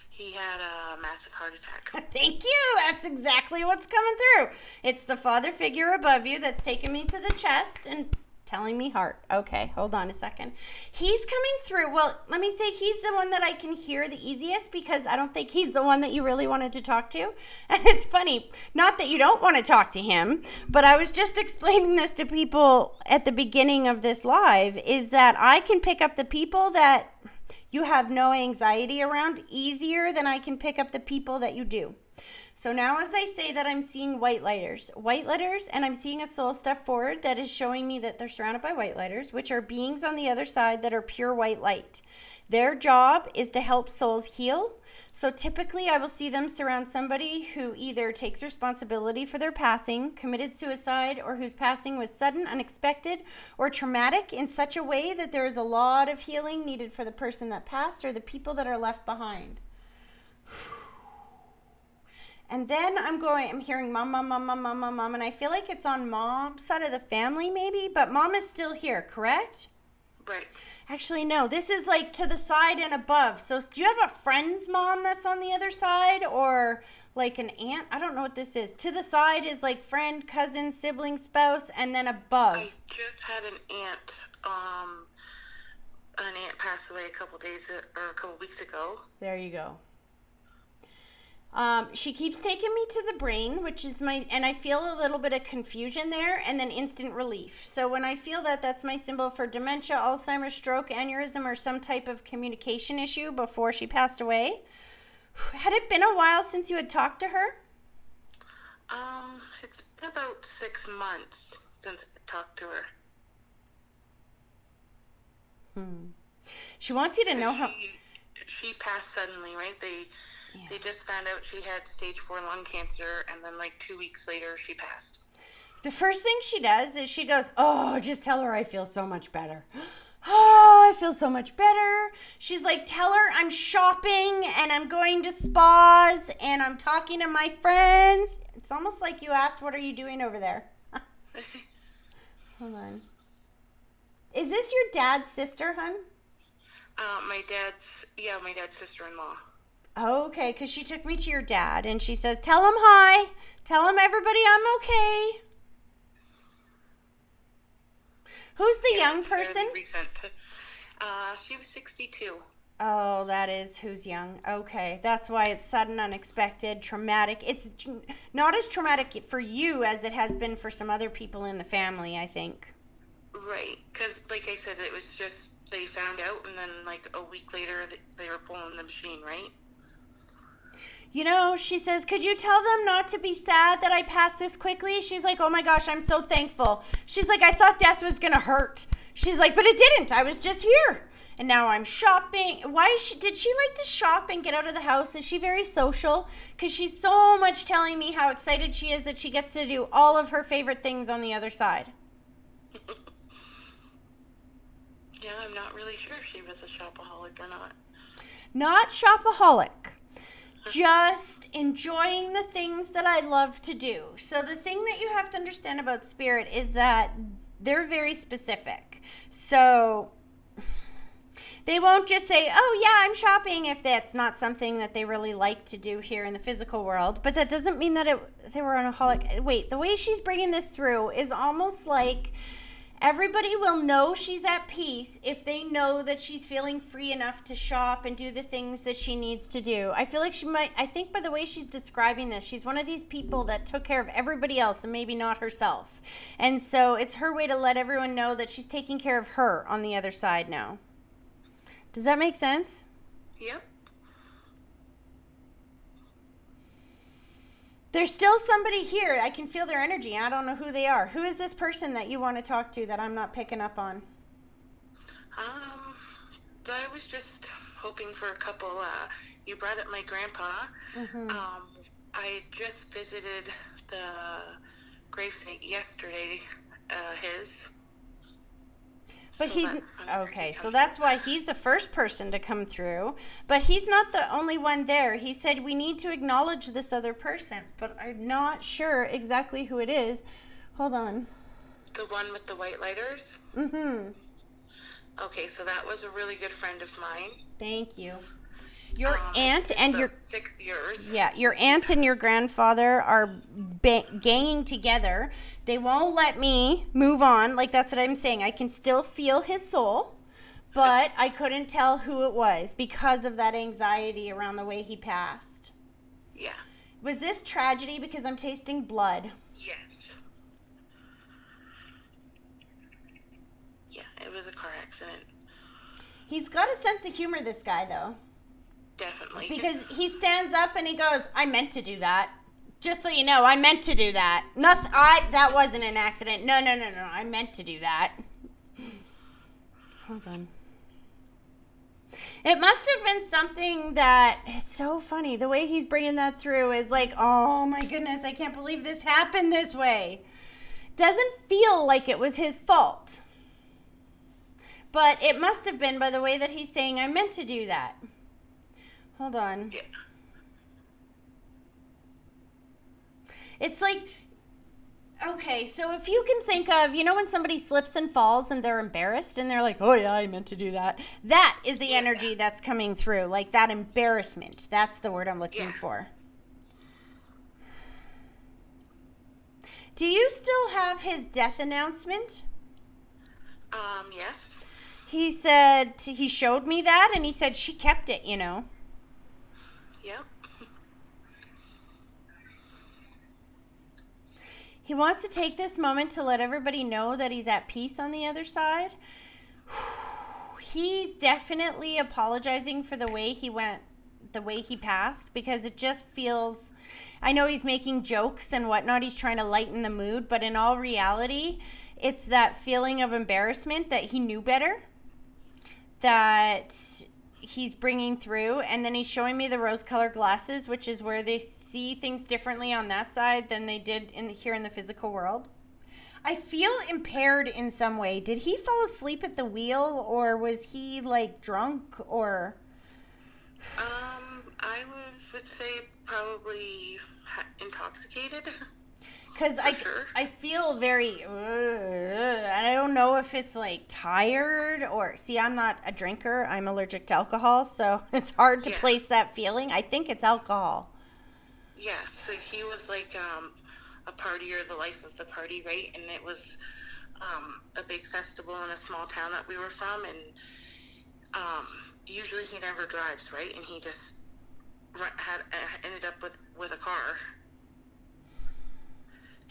He had a massive heart attack. Thank you. That's exactly what's coming through. It's the father figure above you that's taking me to the chest and telling me heart. Okay, hold on a second. He's coming through. Well, let me say he's the one that I can hear the easiest because I don't think he's the one that you really wanted to talk to. And it's funny, not that you don't want to talk to him, but I was just explaining this to people at the beginning of this live, is that I can pick up the people that you have no anxiety around easier than I can pick up the people that you do. So now as I say that, I'm seeing white lighters, and I'm seeing a soul step forward that is showing me that they're surrounded by white lighters, which are beings on the other side that are pure white light. Their job is to help souls heal. So typically I will see them surround somebody who either takes responsibility for their passing, committed suicide, or whose passing was sudden, unexpected, or traumatic in such a way that there is a lot of healing needed for the person that passed or the people that are left behind. And then I'm hearing mom, mom, mom, mom, mom, mom, mom, and I feel like it's on mom's side of the family maybe, but mom is still here, correct? Right. Actually, no, this is like to the side and above. So do you have a friend's mom that's on the other side or like an aunt? I don't know what this is. To the side is like friend, cousin, sibling, spouse, and then above. I just had an aunt. An aunt passed away a couple weeks ago. There you go. She keeps taking me to the brain, which is and I feel a little bit of confusion there and then instant relief. So when I feel that, that's my symbol for dementia, Alzheimer's, stroke, aneurysm, or some type of communication issue before she passed away. Had it been a while since you had talked to her? It's been about 6 months since I talked to her. She wants you to know how... She passed suddenly, right? They just found out she had stage 4 lung cancer, and then like 2 weeks later, she passed. The first thing she does is she goes, oh, just tell her I feel so much better. Oh, I feel so much better. She's like, tell her I'm shopping and I'm going to spas and I'm talking to my friends. It's almost like you asked, what are you doing over there? Hold on. Is this your dad's sister, hun? My dad's sister-in-law. Okay, because she took me to your dad, and she says, tell him hi. Tell him everybody I'm okay. Who's the young person? Recent. She was 62. Oh, that is who's young. Okay, that's why it's sudden, unexpected, traumatic. It's not as traumatic for you as it has been for some other people in the family, I think. Right, because like I said, it was just they found out, and then like a week later, they were pulling the machine, right? You know, she says, could you tell them not to be sad that I passed this quickly? She's like, oh my gosh, I'm so thankful. She's like, I thought death was going to hurt. She's like, but it didn't. I was just here. And now I'm shopping. Did she like to shop and get out of the house? Is she very social? Because she's so much telling me how excited she is that she gets to do all of her favorite things on the other side. Yeah, I'm not really sure if she was a shopaholic or not. Not shopaholic. Just enjoying the things that I love to do. So the thing that you have to understand about spirit is that they're very specific. So they won't just say, oh yeah, I'm shopping, if that's not something that they really like to do here in the physical world. But that doesn't mean that they were an aholic. Wait, the way she's bringing this through is almost like everybody will know she's at peace if they know that she's feeling free enough to shop and do the things that she needs to do. I feel like I think by the way she's describing this, she's one of these people that took care of everybody else and maybe not herself. And so it's her way to let everyone know that she's taking care of her on the other side now. Does that make sense? Yep. There's still somebody here. I can feel their energy. I don't know who they are. Who is this person that you want to talk to that I'm not picking up on? I was just hoping for a couple. You brought up my grandpa. Mm-hmm. I just visited the gravesite yesterday, his. But So he's that's when okay, energy so comes that's in. why he's the first person to come through. But he's not the only one there. He said we need to acknowledge this other person, but I'm not sure exactly who it is. Hold on. The one with the white lighters? Mm-hmm. Okay, so that was a really good friend of mine. Thank you. Your It's aunt been and about your 6 years. your aunt and your grandfather are ganging together. They won't let me move on. Like, that's what I'm saying. I can still feel his soul, but I couldn't tell who it was because of that anxiety around the way he passed. Yeah. Was this tragedy? Because I'm tasting blood. Yes. Yeah, it was a car accident. He's got a sense of humor, this guy, though. Definitely. Because he stands up and he goes, I meant to do that. Just so you know, I meant to do that. That wasn't an accident. No. I meant to do that. Hold on. It must have been something that, it's so funny. The way he's bringing that through is like, oh my goodness, I can't believe this happened this way. Doesn't feel like it was his fault. But it must have been by the way that he's saying, I meant to do that. Hold on. Yeah. It's like, okay, so if you can think of, when somebody slips and falls and they're embarrassed and they're like, oh yeah, I meant to do that. That is the energy that's coming through. Like that embarrassment. That's the word I'm looking for. Do you still have his death announcement? Yes. He said, he showed me that and he said she kept it, Yep. He wants to take this moment to let everybody know that he's at peace on the other side. He's definitely apologizing for the way he went, the way he passed, because it just feels, I know he's making jokes and whatnot, he's trying to lighten the mood, but in all reality, it's that feeling of embarrassment that he knew better, that he's bringing through, and then he's showing me the rose-colored glasses, which is where they see things differently on that side than they did here in the physical world. I feel impaired in some way. Did he fall asleep at the wheel, or was he like drunk, or? I would say probably intoxicated. Because Sure. I feel very, and I don't know if it's like tired or, see, I'm not a drinker. I'm allergic to alcohol, so it's hard to place that feeling. I think it's alcohol. Yeah, so he was like a partier, the life of the party, right? And it was a big festival in a small town that we were from, and usually he never drives, right? And he just ended up with a car.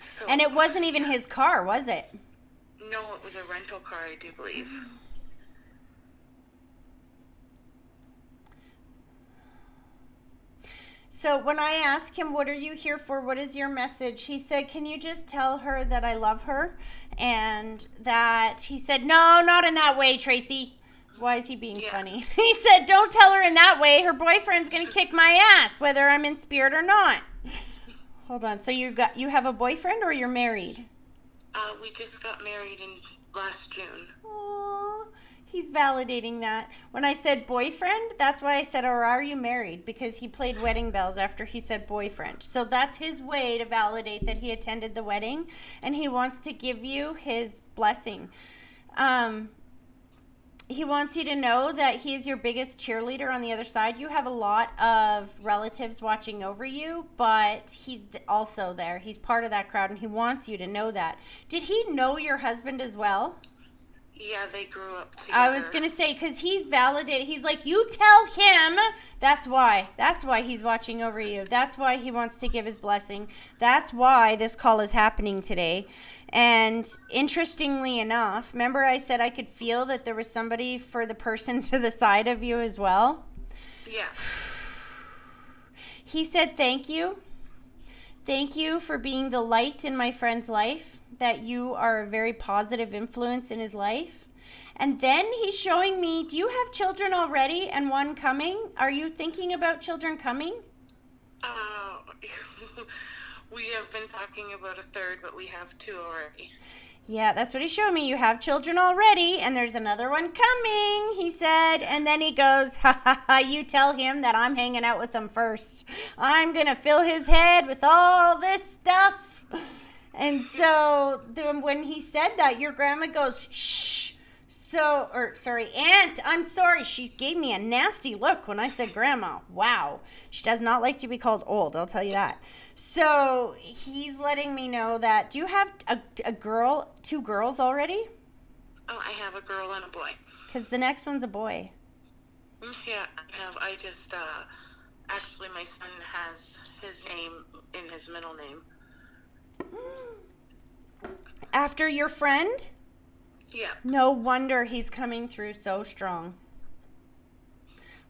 So, And it wasn't even his car, was it? No, it was a rental car, I do believe. So when I asked him, what are you here for? What is your message? He said, can you just tell her that I love her? And that he said, no, not in that way, Tracy. Why is he being funny? He said, don't tell her in that way. Her boyfriend's going to kick my ass, whether I'm in spirit or not. Hold on. So you have a boyfriend or you're married? We just got married in last June. Aww. He's validating that. When I said boyfriend, that's why I said, or are you married? Because he played wedding bells after he said boyfriend. So that's his way to validate that he attended the wedding, and he wants to give you his blessing. He wants you to know that he is your biggest cheerleader on the other side. You have a lot of relatives watching over you, but he's also there. He's part of that crowd, and he wants you to know that. Did he know your husband as well? Yeah, they grew up together. I was going to say, because he's validated. He's like, you tell him. That's why. That's why he's watching over you. That's why he wants to give his blessing. That's why this call is happening today. And interestingly enough, remember I said I could feel that there was somebody for the person to the side of you as well? Yeah. He said, thank you. Thank you for being the light in my friend's life, that you are a very positive influence in his life. And then he's showing me, do you have children already and one coming? Are you thinking about children coming? We have been talking about a third, but we have two already. Yeah, that's what he showed me. You have children already, and there's another one coming, he said. And then he goes, ha ha ha, you tell him that I'm hanging out with him first. I'm going to fill his head with all this stuff. And so when he said that, your grandma goes, shh. Aunt, I'm sorry. She gave me a nasty look when I said grandma. Wow. She does not like to be called old, I'll tell you that. So he's letting me know that, do you have two girls already? Oh, I have a girl and a boy. Because the next one's a boy. Yeah, I just, actually my son has his name in his middle name. After your friend? Yeah. No wonder he's coming through so strong.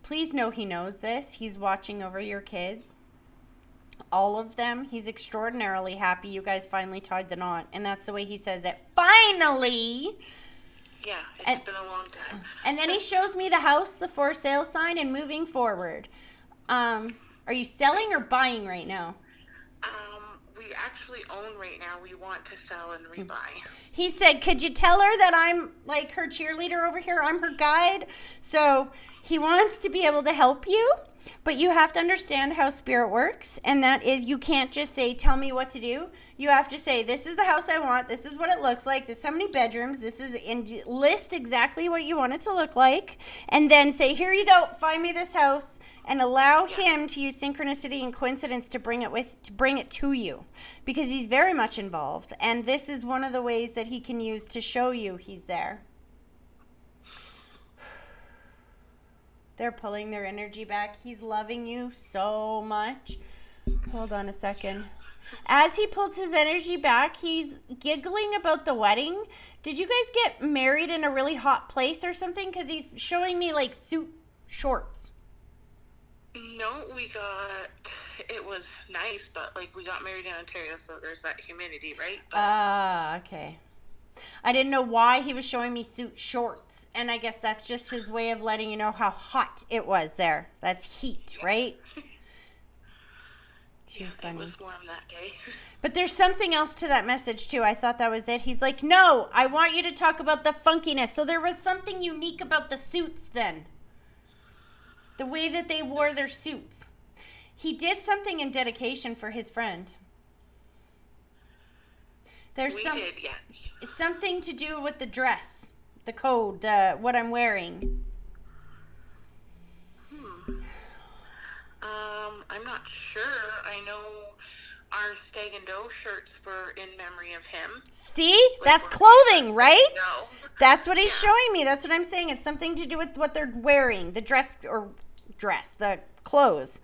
Please know he knows this. He's watching over your kids. All of them. He's extraordinarily happy you guys finally tied the knot. And that's the way he says it. Finally! Yeah, it's been a long time. And then he shows me the house, the for sale sign, and moving forward. Are you selling or buying right now? We actually own right now. We want to sell and rebuy. He said, could you tell her that I'm like her cheerleader over here? I'm her guide. So he wants to be able to help you, but you have to understand how spirit works. And that is, you can't just say, tell me what to do. You have to say, this is the house I want. This is what it looks like. This is how many bedrooms. This is list exactly what you want it to look like. And then say, here you go. Find me this house. And allow him to use synchronicity and coincidence to bring it to you, because he's very much involved. And this is one of the ways that he can use to show you he's there. They're pulling their energy back. He's loving you so much. Hold on a second. As he pulls his energy back, he's giggling about the wedding. Did you guys get married in a really hot place or something? Because he's showing me like suit shorts. No, it was nice, but like we got married in Ontario, so there's that humidity, right? Okay. I didn't know why he was showing me suit shorts, and I guess that's just his way of letting you know how hot it was there. That's heat, right? Too funny. It was warm that day. But there's something else to that message, too. I thought that was it. He's like, no, I want you to talk about the funkiness. So there was something unique about the suits then. The way that they wore their suits. He did something in dedication for his friend. There's did, yeah. Something to do with the dress, the code, what I'm wearing. I'm not sure. I know our Stag and Doe shirts were in memory of him. See? That's clothing, right? No. That's what he's showing me. That's what I'm saying. It's something to do with what they're wearing, the the clothes.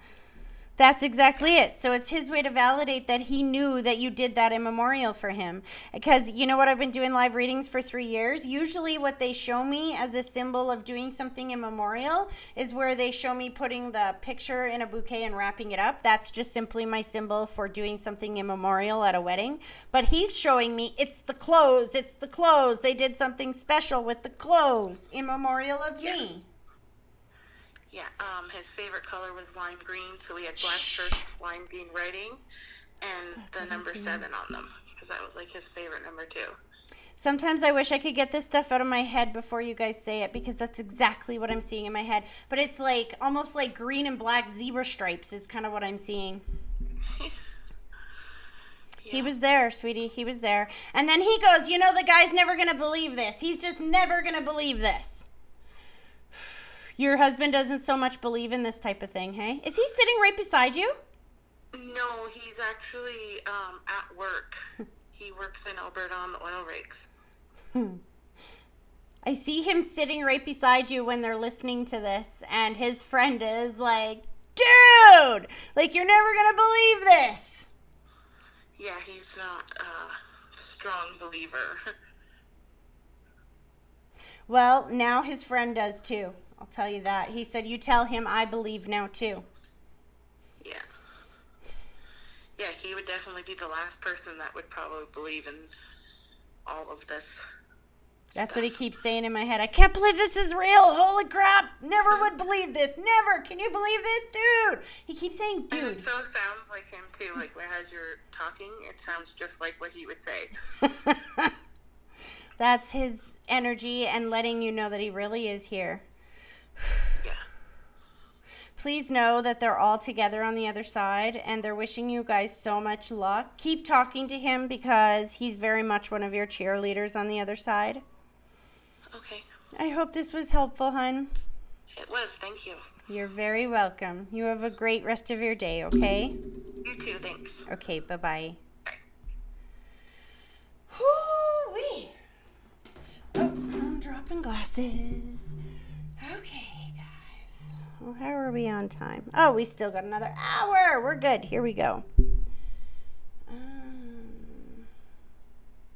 That's exactly it. So it's his way to validate that he knew that you did that in memorial for him. Because you know what, I've been doing live readings for 3 years. Usually what they show me as a symbol of doing something in memorial is where they show me putting the picture in a bouquet and wrapping it up. That's just simply my symbol for doing something in memorial at a wedding. But he's showing me it's the clothes. It's the clothes. They did something special with the clothes in memorial of me. Yeah, his favorite color was lime green, so we had black shirts, lime green writing, and the number 7 on them, because that was like his favorite number 2. Sometimes I wish I could get this stuff out of my head before you guys say it, because that's exactly what I'm seeing in my head. But it's like almost like green and black zebra stripes is kind of what I'm seeing. Yeah. He was there, sweetie. He was there. And then he goes, you know, the guy's never going to believe this. He's just never going to believe this. Your husband doesn't so much believe in this type of thing, hey? Is he sitting right beside you? No, he's actually at work. He works in Alberta on the oil rigs. I see him sitting right beside you when they're listening to this, and his friend is like, dude, like, you're never going to believe this. Yeah, he's not a strong believer. Well, now his friend does too. I'll tell you that. He said, you tell him I believe now too. Yeah. Yeah, he would definitely be the last person that would probably believe in all of this. That's what he keeps saying in my head. I can't believe this is real. Holy crap. Never would believe this. Never. Can you believe this, dude? He keeps saying And dude. it so sounds like him too. Like as you're talking, it sounds just like what he would say. That's his energy and letting you know that he really is here. Yeah. Please know that they're all together on the other side and they're wishing you guys so much luck. Keep talking to him because he's very much one of your cheerleaders on the other side. Okay. I hope this was helpful, hun. It was. Thank you. You're very welcome. You have a great rest of your day, okay? You too. Thanks. Okay, bye-bye. Bye. Whoo-wee. Oh, I'm dropping glasses. Okay, guys. Well, how are we on time? Oh, we still got another hour. We're good. Here we go.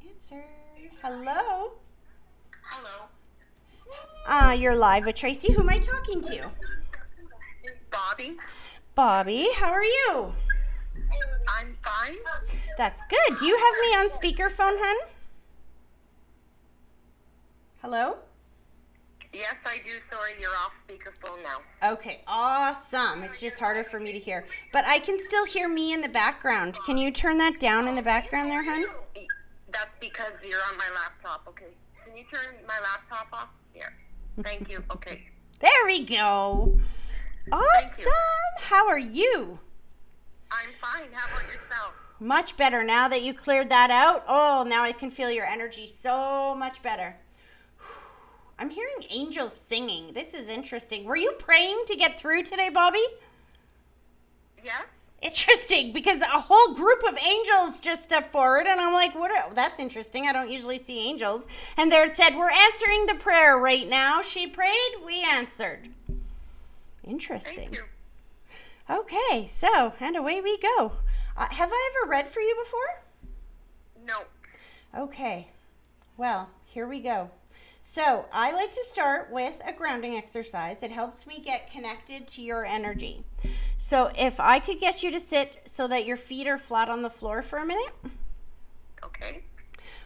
Answer. Hello? Hello. You're live with Tracy. Who am I talking to? Bobby. Bobby, how are you? I'm fine. That's good. Do you have me on speakerphone, hun? Hello? Yes, I do. Sorry, you're off speakerphone now. Okay, awesome. It's just harder for me to hear. But I can still hear me in the background. Can you turn that down in the background there, hun? That's because you're on my laptop. Okay. Can you turn my laptop off? Here. Thank you. Okay. There we go. Awesome. you. How are you? I'm fine. How about yourself? Much better now that you cleared that out. Oh, now I can feel your energy so much better. I'm hearing angels singing. This is interesting. Were you praying to get through today, Bobby? Yes? Interesting, because a whole group of angels just stepped forward, and I'm like, that's interesting. I don't usually see angels. And they said, we're answering the prayer right now. She prayed, we answered. Interesting. Thank you. Okay, so, and away we go. Have I ever read for you before? No. Okay, well, here we go. So, I like to start with a grounding exercise. It helps me get connected to your energy. So, if I could get you to sit so that your feet are flat on the floor for a minute. Okay.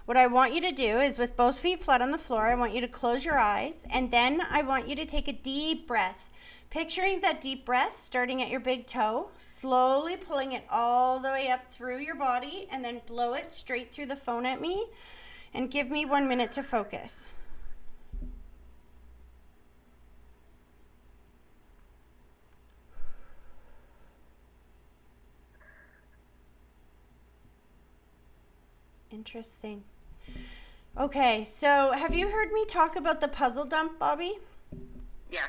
What I want you to do is with both feet flat on the floor, I want you to close your eyes, and then I want you to take a deep breath. Picturing that deep breath starting at your big toe, slowly pulling it all the way up through your body, and then blow it straight through the phone at me, and give me 1 minute to focus. Interesting. Okay, so have you heard me talk about the puzzle dump, Bobby? Yes.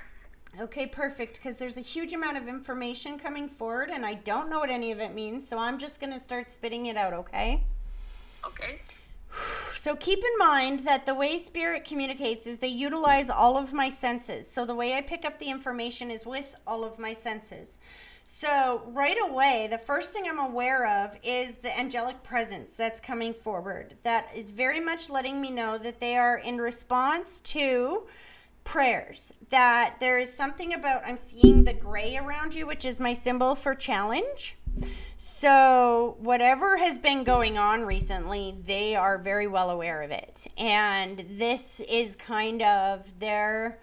Okay, perfect, because there's a huge amount of information coming forward, and I don't know what any of it means, so I'm just going to start spitting it out, okay? Okay. So keep in mind that the way Spirit communicates is they utilize all of my senses. So the way I pick up the information is with all of my senses. So right away, the first thing I'm aware of is the angelic presence that's coming forward. That is very much letting me know that they are in response to prayers. That there is something about, I'm seeing the gray around you, which is my symbol for challenge. So whatever has been going on recently, they are very well aware of it. And this is kind of their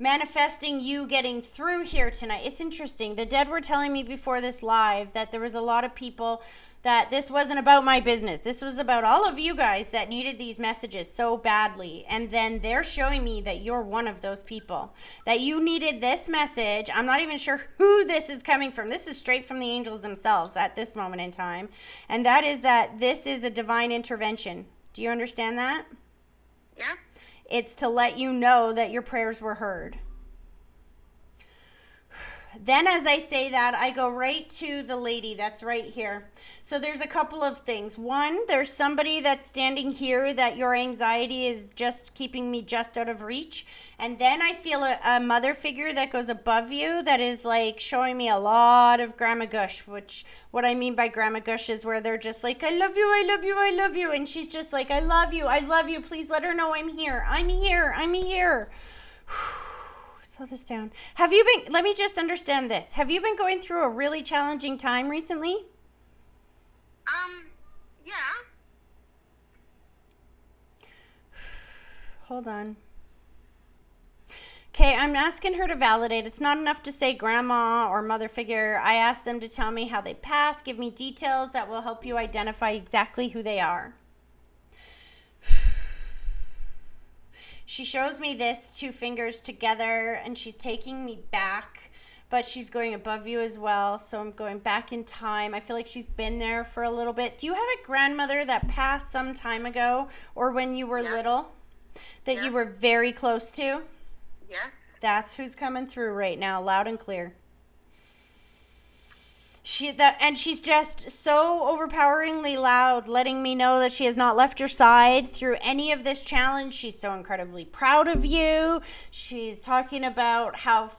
manifesting you getting through here tonight. It's interesting. The dead were telling me before this live that there was a lot of people that this wasn't about my business. This was about all of you guys that needed these messages so badly. And then they're showing me that you're one of those people, that you needed this message. I'm not even sure who this is coming from. This is straight from the angels themselves at this moment in time. And that is that this is a divine intervention. Do you understand that? Yeah. It's to let you know that your prayers were heard. Then as I say that, I go right to the lady that's right here. So there's a couple of things. One, there's somebody that's standing here that your anxiety is just keeping me just out of reach. And then I feel a mother figure that goes above you that is like showing me a lot of grandma gush, which what I mean by grandma gush is where they're just like, I love you, I love you, I love you. And she's just like, I love you, I love you. Please let her know I'm here. I'm here. I'm here. Slow this down. Have you been, let me just understand this. Have you been going through a really challenging time recently? Yeah. Hold on. Okay, I'm asking her to validate. It's not enough to say grandma or mother figure. I asked them to tell me how they passed, give me details that will help you identify exactly who they are. She shows me this, 2 fingers together, and she's taking me back, but she's going above you as well, so I'm going back in time. I feel like she's been there for a little bit. Do you have a grandmother that passed some time ago or when you were little that you were very close to? Yeah. That's who's coming through right now, loud and clear. And she's just so overpoweringly loud, letting me know that she has not left your side through any of this challenge. She's so incredibly proud of you. She's talking about how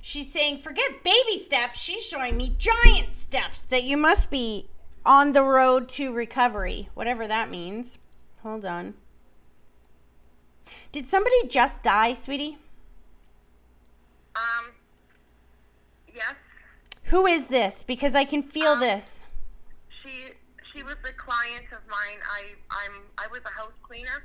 she's saying, forget baby steps. She's showing me giant steps that you must be on the road to recovery, whatever that means. Hold on. Did somebody just die, sweetie? Yes. Who is this? Because I can feel this. She was a client of mine. I was a house cleaner.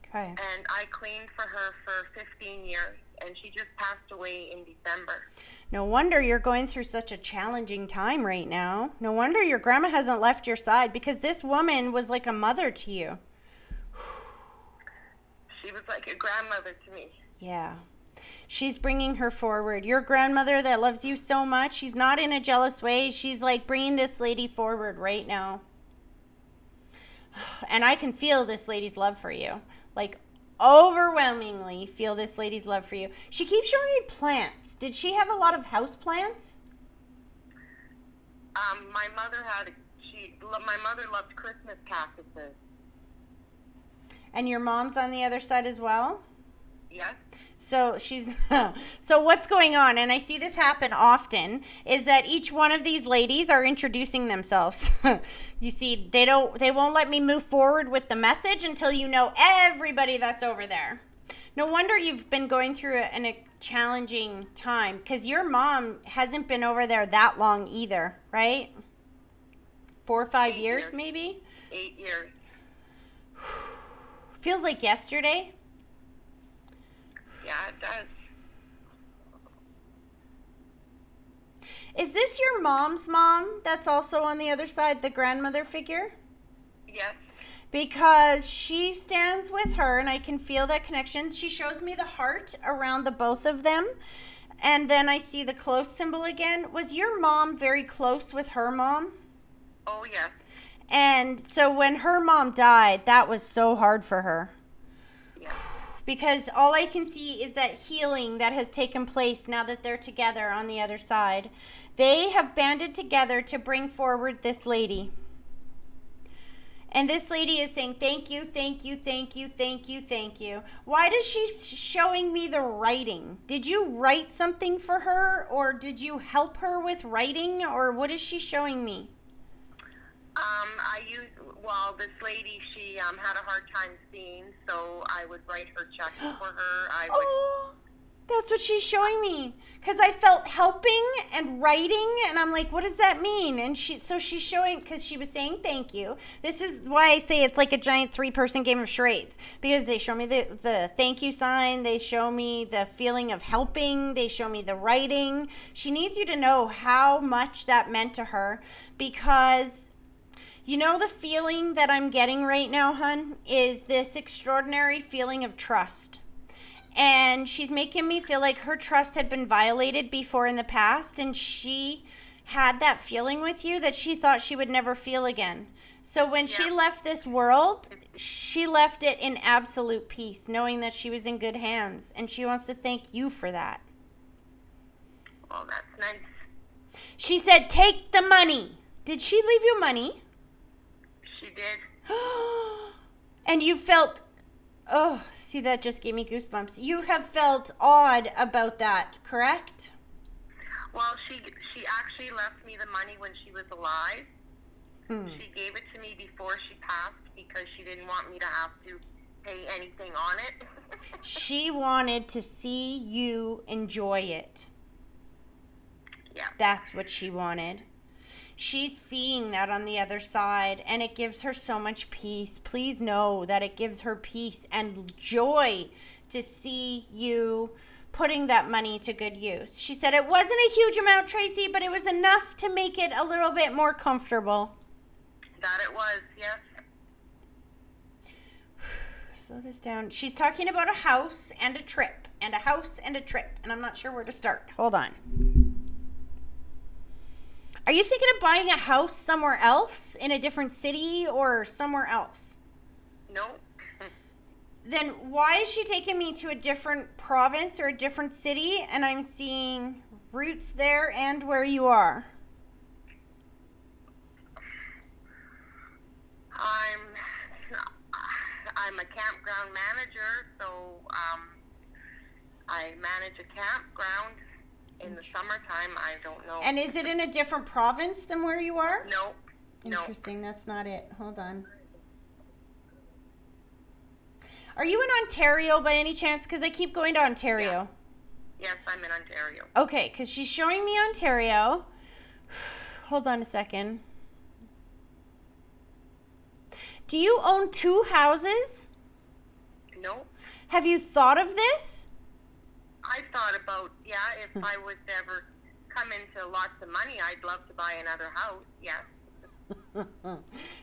Okay. And I cleaned for her for 15 years, and she just passed away in December. No wonder you're going through such a challenging time right now. No wonder your grandma hasn't left your side, because this woman was like a mother to you. She was like a grandmother to me. Yeah. She's bringing her forward. Your grandmother that loves you so much, she's not in a jealous way. She's like bringing this lady forward right now. And I can feel this lady's love for you. Like, overwhelmingly feel this lady's love for you. She keeps showing me plants. Did she have a lot of house plants? My mother loved Christmas cactuses. And your mom's on the other side as well? Yes. So so what's going on, and I see this happen often, is that each one of these ladies are introducing themselves. You see, they won't let me move forward with the message until you know everybody that's over there. No wonder you've been going through a challenging time, because your mom hasn't been over there that long either, right? 4 or 5 years, maybe? 8 years. Feels like yesterday. Yeah, it does. Is this your mom's mom that's also on the other side, the grandmother figure? Yes. Because she stands with her, and I can feel that connection. She shows me the heart around the both of them, and then I see the close symbol again. Was your mom very close with her mom? Oh, yes. And so when her mom died, that was so hard for her. Yes. Because all I can see is that healing that has taken place now that they're together on the other side. They have banded together to bring forward this lady. And this lady is saying, thank you, thank you, thank you, thank you, thank you. Why does she showing me the writing? Did you write something for her, or did you help her with writing, or what is she showing me? This lady, she had a hard time seeing, so I would write her checks for her. Oh, that's what she's showing me. Because I felt helping and writing, and I'm like, what does that mean? And she's showing, because she was saying thank you. This is why I say it's like a giant 3-person game of charades. Because they show me the thank you sign. They show me the feeling of helping. They show me the writing. She needs you to know how much that meant to her, because you know the feeling that I'm getting right now, hun, is this extraordinary feeling of trust. And she's making me feel like her trust had been violated before in the past, and she had that feeling with you that she thought she would never feel again. So when she left this world, she left it in absolute peace, knowing that she was in good hands, and she wants to thank you for that. Oh, that's nice. She said, take the money. Did she leave you money? She did. And you felt, oh, see, that just gave me goosebumps. You have felt odd about that, correct? Well, she actually left me the money when she was alive. She gave it to me before she passed because she didn't want me to have to pay anything on it. She wanted to see you enjoy it. Yeah. That's what she wanted. She's seeing that on the other side, and it gives her so much peace. Please know that it gives her peace and joy to see you putting that money to good use. She said it wasn't a huge amount, Tracy, but it was enough to make it a little bit more comfortable. That it was, yes. Slow this down. She's talking about a house and a trip, and a house and a trip, and I'm not sure where to start. Hold on. Are you thinking of buying a house somewhere else, in a different city or somewhere else? No. Then why is she taking me to a different province or a different city, and I'm seeing roots there and where you are? I'm a campground manager, so I manage a campground in the summertime. I don't know. And is it in a different province than where you are? No. No. Interesting, that's not it. Hold on. Are you in Ontario by any chance? Because I keep going to Ontario. Yes, I'm in Ontario. Okay, because she's showing me Ontario. Hold on a second. Do you own 2 houses? No. Have you thought of this? I thought about, if I was to ever come into lots of money, I'd love to buy another house, yes.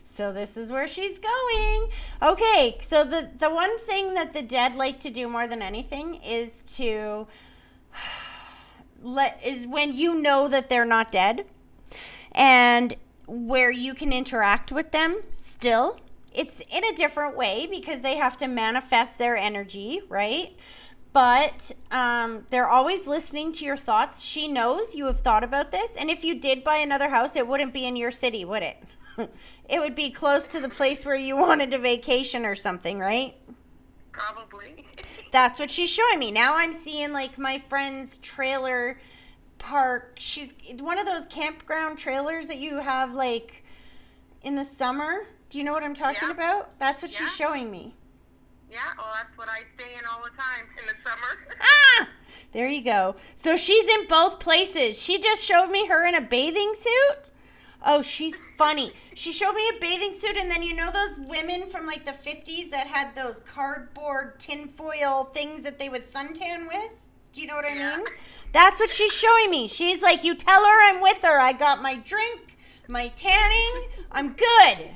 So this is where she's going. Okay, so the one thing that the dead like to do more than anything is to is when you know that they're not dead, and where you can interact with them still. It's in a different way because they have to manifest their energy, right? But they're always listening to your thoughts. She knows you have thought about this. And if you did buy another house, it wouldn't be in your city, would it? It would be close to the place where you wanted to vacation or something, right? Probably. That's what she's showing me. Now I'm seeing like my friend's trailer park. She's one of those campground trailers that you have like in the summer. Do you know what I'm talking about? That's what she's showing me. Yeah, well, that's what I stay in all the time in the summer. There you go. So she's in both places. She just showed me her in a bathing suit. Oh, she's funny. She showed me a bathing suit, and then you know those women from like the 50s that had those cardboard tinfoil things that they would suntan with? Do you know what I mean? That's what she's showing me. She's like, you tell her I'm with her. I got my drink, my tanning. I'm good.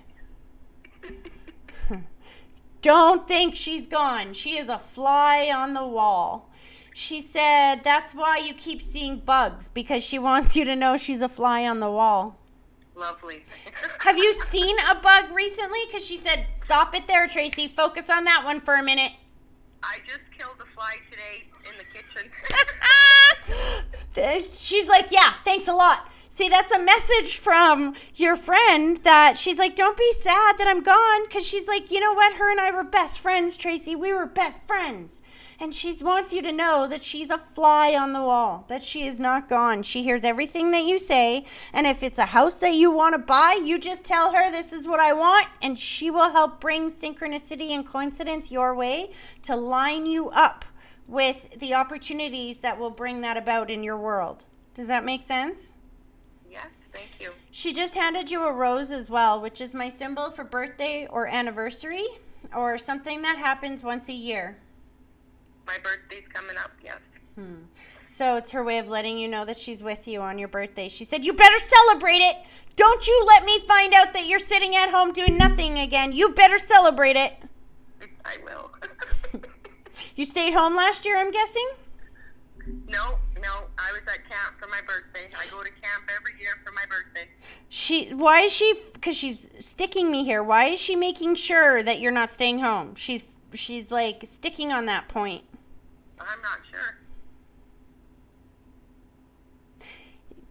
Don't think she's gone. She is a fly on the wall. She said that's why you keep seeing bugs, because she wants you to know she's a fly on the wall. Lovely. Have you seen a bug recently? Because she said, stop it there, Tracy. Focus on that one for a minute. I just killed a fly today in the kitchen. She's like, yeah, thanks a lot. See, that's a message from your friend that she's like, don't be sad that I'm gone. Because she's like, you know what? Her and I were best friends, Tracy. We were best friends. And she wants you to know that she's a fly on the wall, that she is not gone. She hears everything that you say. And if it's a house that you want to buy, you just tell her this is what I want. And she will help bring synchronicity and coincidence your way to line you up with the opportunities that will bring that about in your world. Does that make sense? Yes, thank you. She just handed you a rose as well, which is my symbol for birthday or anniversary or something that happens once a year. My birthday's coming up, yes. So it's her way of letting you know that she's with you on your birthday. She said, you better celebrate it. Don't you let me find out that you're sitting at home doing nothing again. You better celebrate it. I will. You stayed home last year, I'm guessing? No, I was at camp for my birthday. I go to camp every year for my birthday. Why is she, because she's sticking me here, why is she making sure that you're not staying home? She's like sticking on that point. I'm not sure.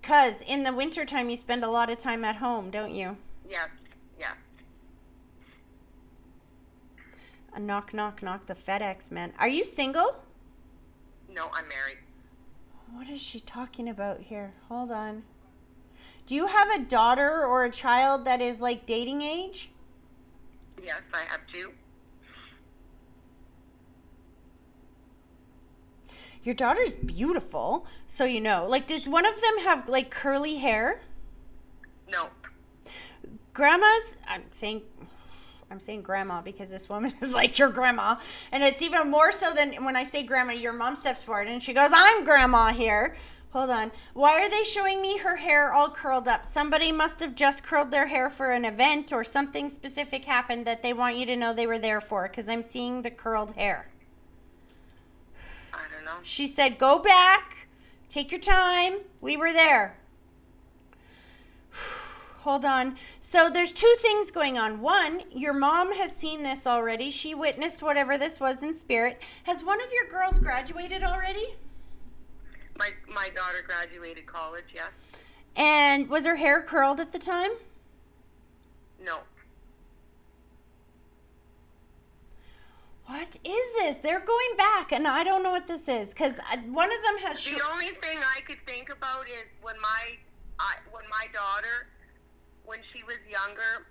Because in the wintertime, you spend a lot of time at home, don't you? Yes, yeah. A knock, knock, knock, the FedEx man. Are you single? No, I'm married. What is she talking about here? Hold on. Do you have a daughter or a child that is like dating age? Yes, I have 2. Your daughter's beautiful, so you know. Like, does one of them have like curly hair? No. I'm saying grandma because this woman is like your grandma. And it's even more so than when I say grandma, your mom steps forward and she goes, I'm grandma here. Hold on. Why are they showing me her hair all curled up? Somebody must have just curled their hair for an event or something specific happened that they want you to know they were there for, because I'm seeing the curled hair. I don't know. She said, go back, take your time. We were there. Hold on. So there's two things going on. One, your mom has seen this already. She witnessed whatever this was in spirit. Has one of your girls graduated already? My daughter graduated college, yes. And was her hair curled at the time? No. What is this? They're going back, and I don't know what this is, because one of them has... The only thing I could think about is when my daughter, when she was younger,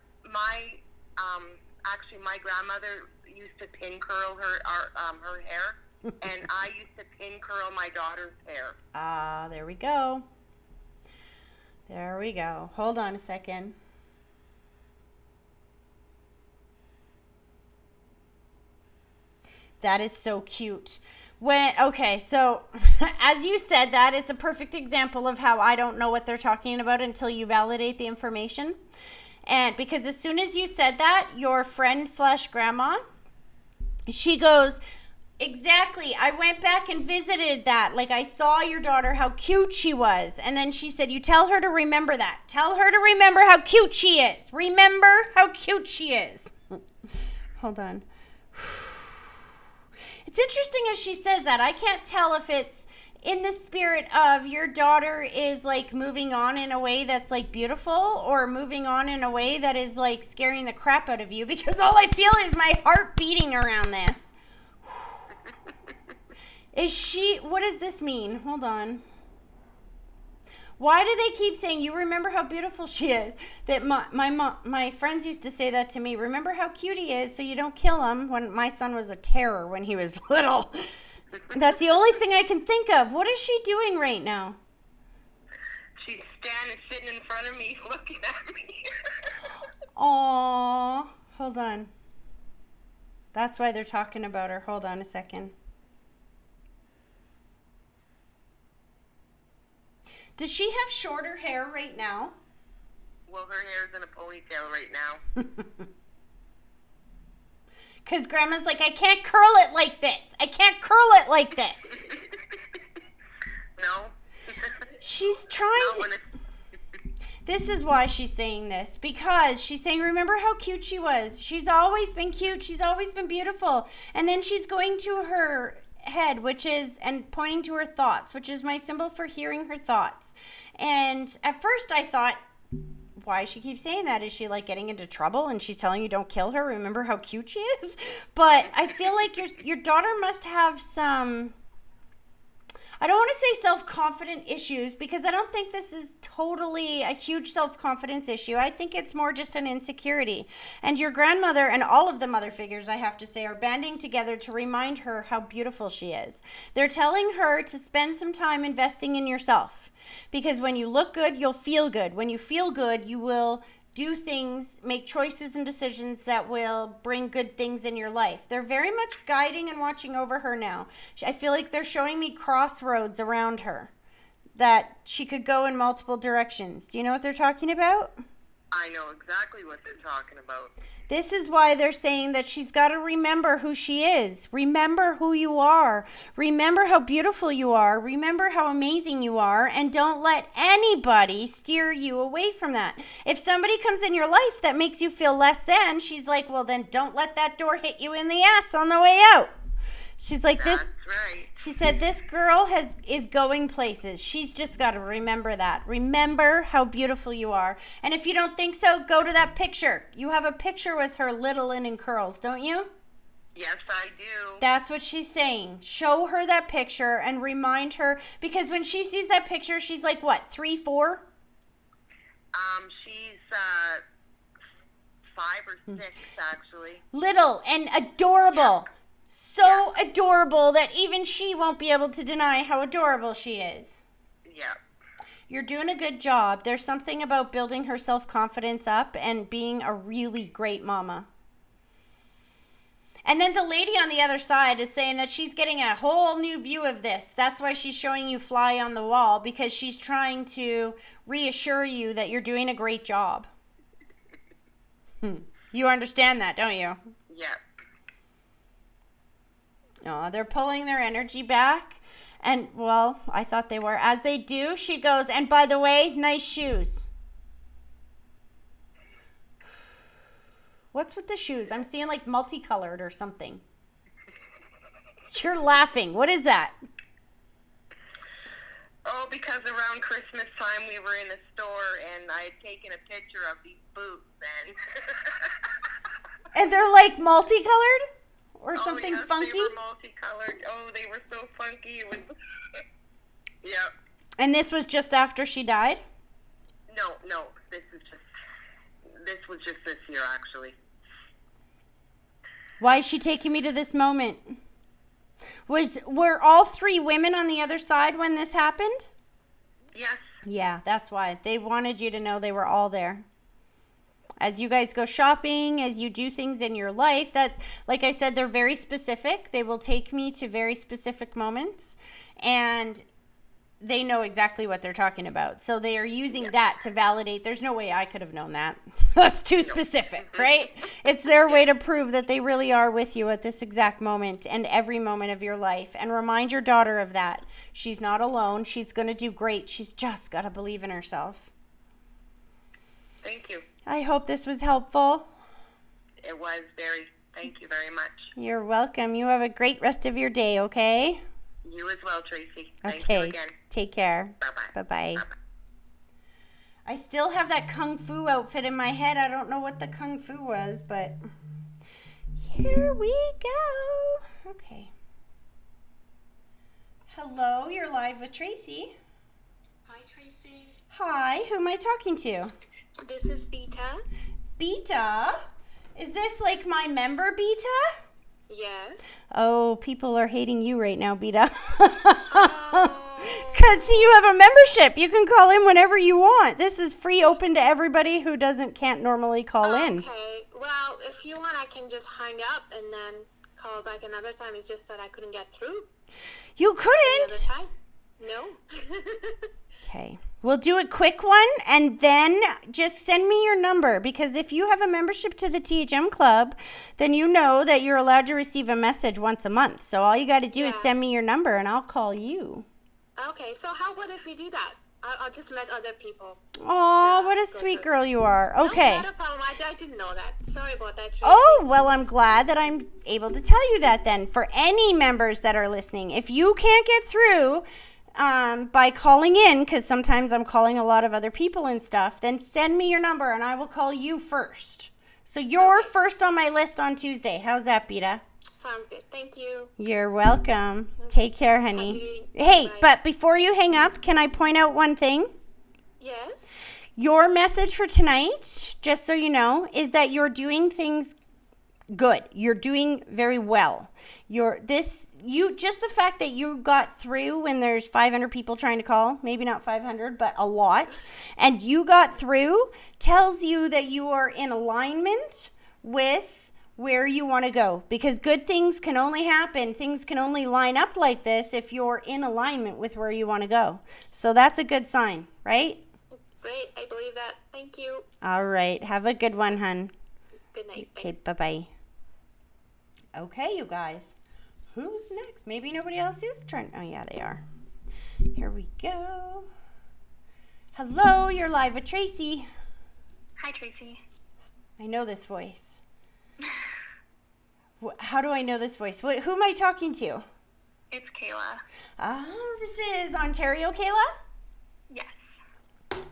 actually my grandmother used to pin curl her hair, and I used to pin curl my daughter's hair. There we go. There we go. Hold on a second. That is so cute. Okay, so as you said that, it's a perfect example of how I don't know what they're talking about until you validate the information. And because as soon as you said that, your friend / grandma, she goes, exactly, I went back and visited that. Like, I saw your daughter, how cute she was. And then she said, you tell her to remember that. Tell her to remember how cute she is. Remember how cute she is. Hold on. It's interesting as she says that. I can't tell if it's in the spirit of your daughter is like moving on in a way that's like beautiful, or moving on in a way that is like scaring the crap out of you, because all I feel is my heart beating around this. What does this mean? Hold on. Why do they keep saying, you remember how beautiful she is? That my friends used to say that to me. Remember how cute he is so you don't kill him, when my son was a terror when he was little. That's the only thing I can think of. What is she doing right now? She's sitting in front of me looking at me. Aww. Hold on. That's why they're talking about her. Hold on a second. Does she have shorter hair right now? Well, her hair's in a ponytail right now. Because Grandma's like, I can't curl it like this. I can't curl it like this. No. She's trying to... This is why she's saying this. Because she's saying, remember how cute she was. She's always been cute. She's always been beautiful. And then she's going to her head, and pointing to her thoughts, which is my symbol for hearing her thoughts. And at first I thought, why she keeps saying that? Is she like getting into trouble and she's telling you don't kill her? Remember how cute she is? But I feel like your daughter must have some, I don't want to say self-confident issues, because I don't think this is totally a huge self-confidence issue. I think it's more just an insecurity. And your grandmother and all of the mother figures, I have to say, are banding together to remind her how beautiful she is. They're telling her to spend some time investing in yourself. Because when you look good, you'll feel good. When you feel good, you will do things, make choices and decisions that will bring good things in your life. They're very much guiding and watching over her now. I feel like they're showing me crossroads around her, that she could go in multiple directions. Do you know what they're talking about? I know exactly what they're talking about. This is why they're saying that she's got to remember who she is. Remember who you are. Remember how beautiful you are. Remember how amazing you are. And don't let anybody steer you away from that. If somebody comes in your life that makes you feel less than, she's like, well, then don't let that door hit you in the ass on the way out. She's like, That's right. She said, this girl is going places. She's just got to remember that. Remember how beautiful you are. And if you don't think so, go to that picture. You have a picture with her little and in curls, don't you? Yes, I do. That's what she's saying. Show her that picture and remind her. Because when she sees that picture, she's like, what, 3, 4? She's 5 or 6, actually. Little and adorable. Yeah. So adorable that even she won't be able to deny how adorable she is. Yeah. You're doing a good job. There's something about building her self-confidence up and being a really great mama. And then the lady on the other side is saying that she's getting a whole new view of this. That's why she's showing you fly on the wall, because she's trying to reassure you that you're doing a great job. You understand that, don't you? Yeah. Oh, they're pulling their energy back. And, well, I thought they were. As they do, she goes, and by the way, nice shoes. What's with the shoes? I'm seeing like multicolored or something. You're laughing. What is that? Oh, because around Christmas time we were in a store and I had taken a picture of these boots and... And they're like multicolored? Or something yes, funky? They were multicolored. Oh, they were so funky. It was... Yep. And this was just after she died? No. This was just this year, actually. Why is she taking me to this moment? Were all three women on the other side when this happened? Yes. Yeah, that's why. They wanted you to know they were all there. As you guys go shopping, as you do things in your life, that's, like I said, they're very specific. They will take me to very specific moments, and they know exactly what they're talking about. So they are using that to validate. There's no way I could have known that. That's too specific, right? It's their way to prove that they really are with you at this exact moment and every moment of your life. And remind your daughter of that. She's not alone. She's going to do great. She's just got to believe in herself. Thank you. I hope this was helpful. It was very... Thank you very much. You're welcome. You have a great rest of your day, okay? You as well, Tracy. Thank Okay. you again. Take care. Bye-bye. Bye-bye. Bye-bye. I still have that Kung Fu outfit in my head. I don't know what the Kung Fu was, but here we go. Okay. Hello, you're live with Tracy. Hi, Tracy. Hi, who am I talking to? This is Beta. Beta? Is this like my member, Beta? Yes. Oh, people are hating you right now, Beta. Oh. Because you have a membership. You can call in whenever you want. This is free, open to everybody who can't normally call in. Okay. Well, if you want, I can just hang up and then call back another time. It's just that I couldn't get through You the couldn't? other time. No. Okay. We'll do a quick one, and then just send me your number, because if you have a membership to the THM Club, then you know that you're allowed to receive a message once a month. So all you got to do is Yeah. send me your number, and I'll call you. Okay. So how about if we do that? I'll just let other people. Oh, what a go sweet through. girl you are. No, Okay. not a problem. I didn't know that. Sorry about that, Tracy. Oh, well, I'm glad that I'm able to tell you that then. For any members that are listening, if you can't get through by calling in, because sometimes I'm calling a lot of other people and stuff, then send me your number and I will call you first. So you're first on my list on Tuesday. How's that, Beta? Sounds good. Thank you. You're welcome. Take care, honey. Happy- Hey, bye. but before you hang up, can I point out one thing? Yes. Your message for tonight, just so you know, is that you're doing things good. You're doing very well. Just the fact that you got through when there's 500 people trying to call, maybe not 500, but a lot, and you got through, tells you that you are in alignment with where you want to go, because good things can only happen, things can only line up like this if you're in alignment with where you want to go. So that's a good sign, right? Great. I believe that. Thank you. All right. Have a good one, hun. Good night. Bye. Okay, bye-bye. Okay, you guys. Who's next? Maybe nobody else is trying. Oh, yeah, they are. Here we go. Hello, you're live with Tracy. Hi, Tracy. I know this voice. How do I know this voice? Who am I talking to? It's Kayla. Oh, this is Ontario, Kayla? Yes.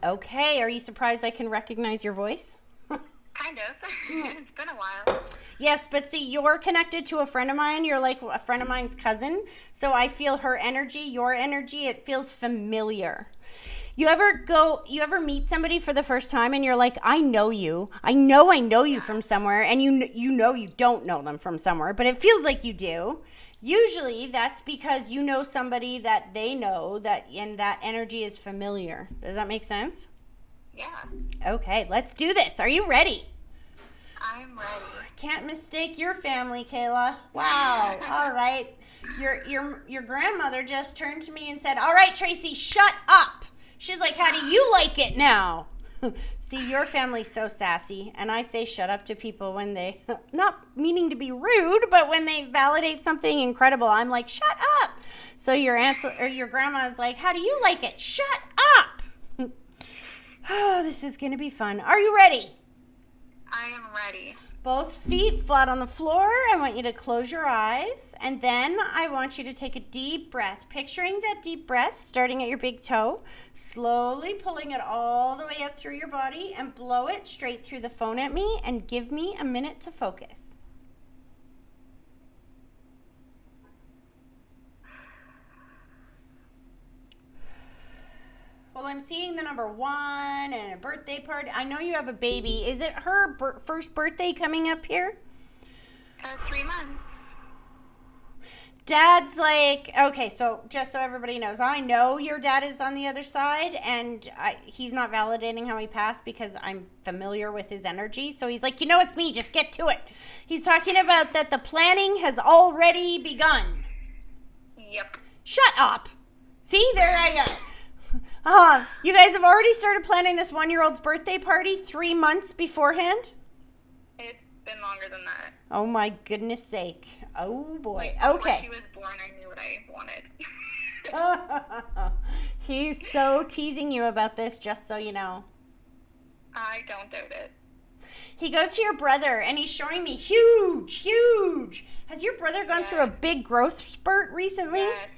Okay, are you surprised I can recognize your voice? Kind of. It's been a while. Yes, but see, you're connected to a friend of mine. You're like a friend of mine's cousin. So I feel her energy, your energy. It feels familiar. You ever meet somebody for the first time and you're like, I know you. I know you from somewhere, and you know you don't know them from somewhere, but it feels like you do. Usually that's because you know somebody that they know that, and that energy is familiar. Does that make sense? Yeah, Okay, let's do this. Are you ready? I'm ready. Can't mistake your family, Kayla. Wow. All right. Your grandmother just turned to me and said, "All right, Tracy, shut up." She's like, "How do you like it now?" See, your family's so sassy, and I say shut up to people when they, not meaning to be rude, but when they validate something incredible, I'm like, shut up. So your answer, or your grandma is like, "How do you like it? Shut up." Oh, this is going to be fun. Are you ready? I am ready. Both feet flat on the floor. I want you to close your eyes. And then I want you to take a deep breath. Picturing that deep breath starting at your big toe, slowly pulling it all the way up through your body and blow it straight through the phone at me and give me a minute to focus. Well, I'm seeing the number 1 and a birthday party. I know you have a baby. Is it her first birthday coming up here? 3 months. Dad's like, okay, so just so everybody knows, I know your dad is on the other side, and he's not validating how he passed because I'm familiar with his energy. So he's like, it's me, just get to it. He's talking about that the planning has already begun. Yep. Shut up. See, there I go. You guys have already started planning this 1-year-old's birthday party 3 months beforehand? It's been longer than that. Oh my goodness sake. Oh boy. Before Okay. she was born, I knew what I wanted. He's so teasing you about this, just so you know. I don't doubt it. He goes to your brother and he's showing me huge. Has your brother gone through a big growth spurt recently? Yes.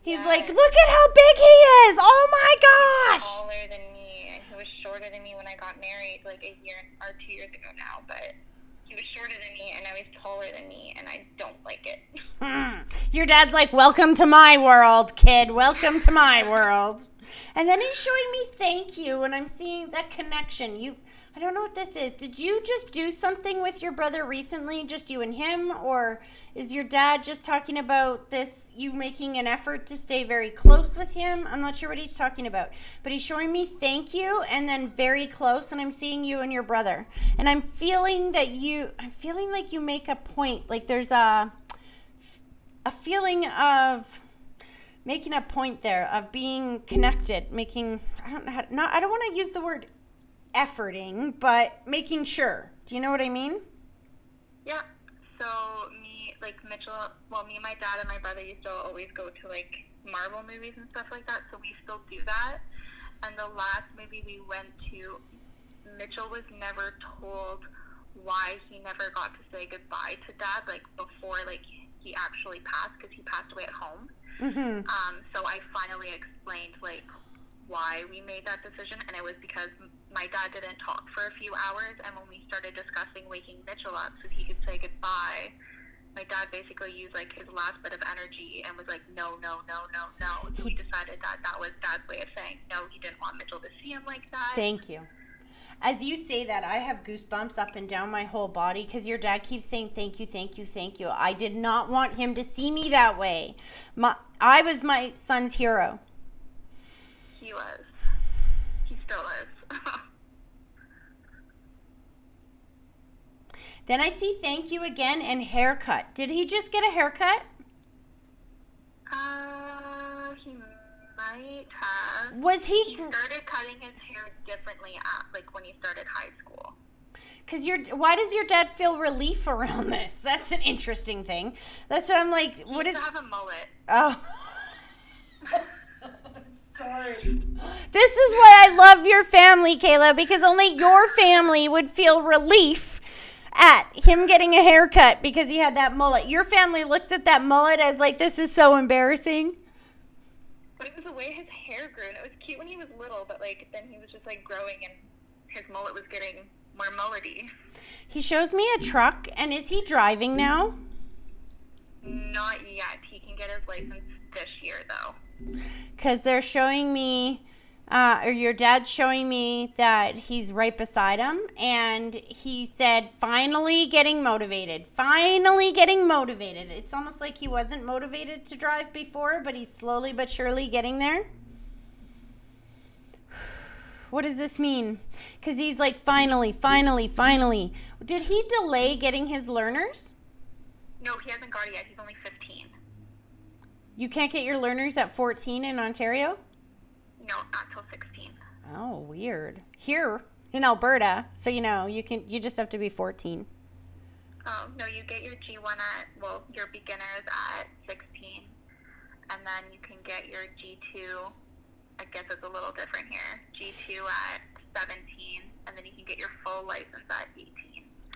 He's Yes. like, look at how big he is. Oh my gosh. Taller than me, and he was shorter than me when I got married, like a year or 2 years ago now. But he was shorter than me, and now he's taller than me, and I don't like it. Your dad's like, welcome to my world, kid. Welcome to my world. And then he's showing me thank you, and I'm seeing that connection. I don't know what this is. Did you just do something with your brother recently, just you and him? Or is your dad just talking about this, you making an effort to stay very close with him? I'm not sure what he's talking about. But he's showing me thank you and then very close, and I'm seeing you and your brother. And I'm feeling like you make a point. Like there's a feeling of making a point there, of being connected, I don't want to use the word efforting, but making sure. Do you know what I mean? Yeah. So me and my dad and my brother used to always go to like Marvel movies and stuff like that. So we still do that. And the last movie we went to, Mitchell was never told why he never got to say goodbye to Dad, like before like he actually passed, because he passed away at home. Mm-hmm. So I finally explained like why we made that decision, and it was because my dad didn't talk for a few hours, and when we started discussing waking Mitchell up so he could say goodbye, my dad basically used like his last bit of energy and was like, no. So we decided that was Dad's way of saying no, he didn't want Mitchell to see him like that. Thank you. As you say that, I have goosebumps up and down my whole body because your dad keeps saying thank you. I did not want him to see me that way. I was my son's hero. He was. He still is. Then I see thank you again and haircut. Did he just get a haircut? He might have. Was He started cutting his hair differently when he started high school. Why does your dad feel relief around this? That's an interesting thing. That's why I'm like, what is? He used to have a mullet. Oh. Sorry. This is why I love your family, Kayla, because only your family would feel relief at him getting a haircut because he had that mullet. Your family looks at that mullet as like, this is so embarrassing. But it was the way his hair grew, and it was cute when he was little, but like then he was just like growing, and his mullet was getting more mullety. He shows me a truck, and is he driving now? Not yet. He can get his license this year, though. Because they're showing me or your dad's showing me that he's right beside him, and he said, finally getting motivated. Finally getting motivated. It's almost like he wasn't motivated to drive before, but he's slowly but surely getting there. What does this mean? Because he's like, finally. Did he delay getting his learners? No, he hasn't got it yet. He's only 15. You can't get your learners at 14 in Ontario? No, not till 16. Oh, weird. Here in Alberta, so you just have to be 14. Oh, no, you get your G1 your beginners at 16, and then you can get your G2, I guess it's a little different here, G2 at 17, and then you can get your full license at 18.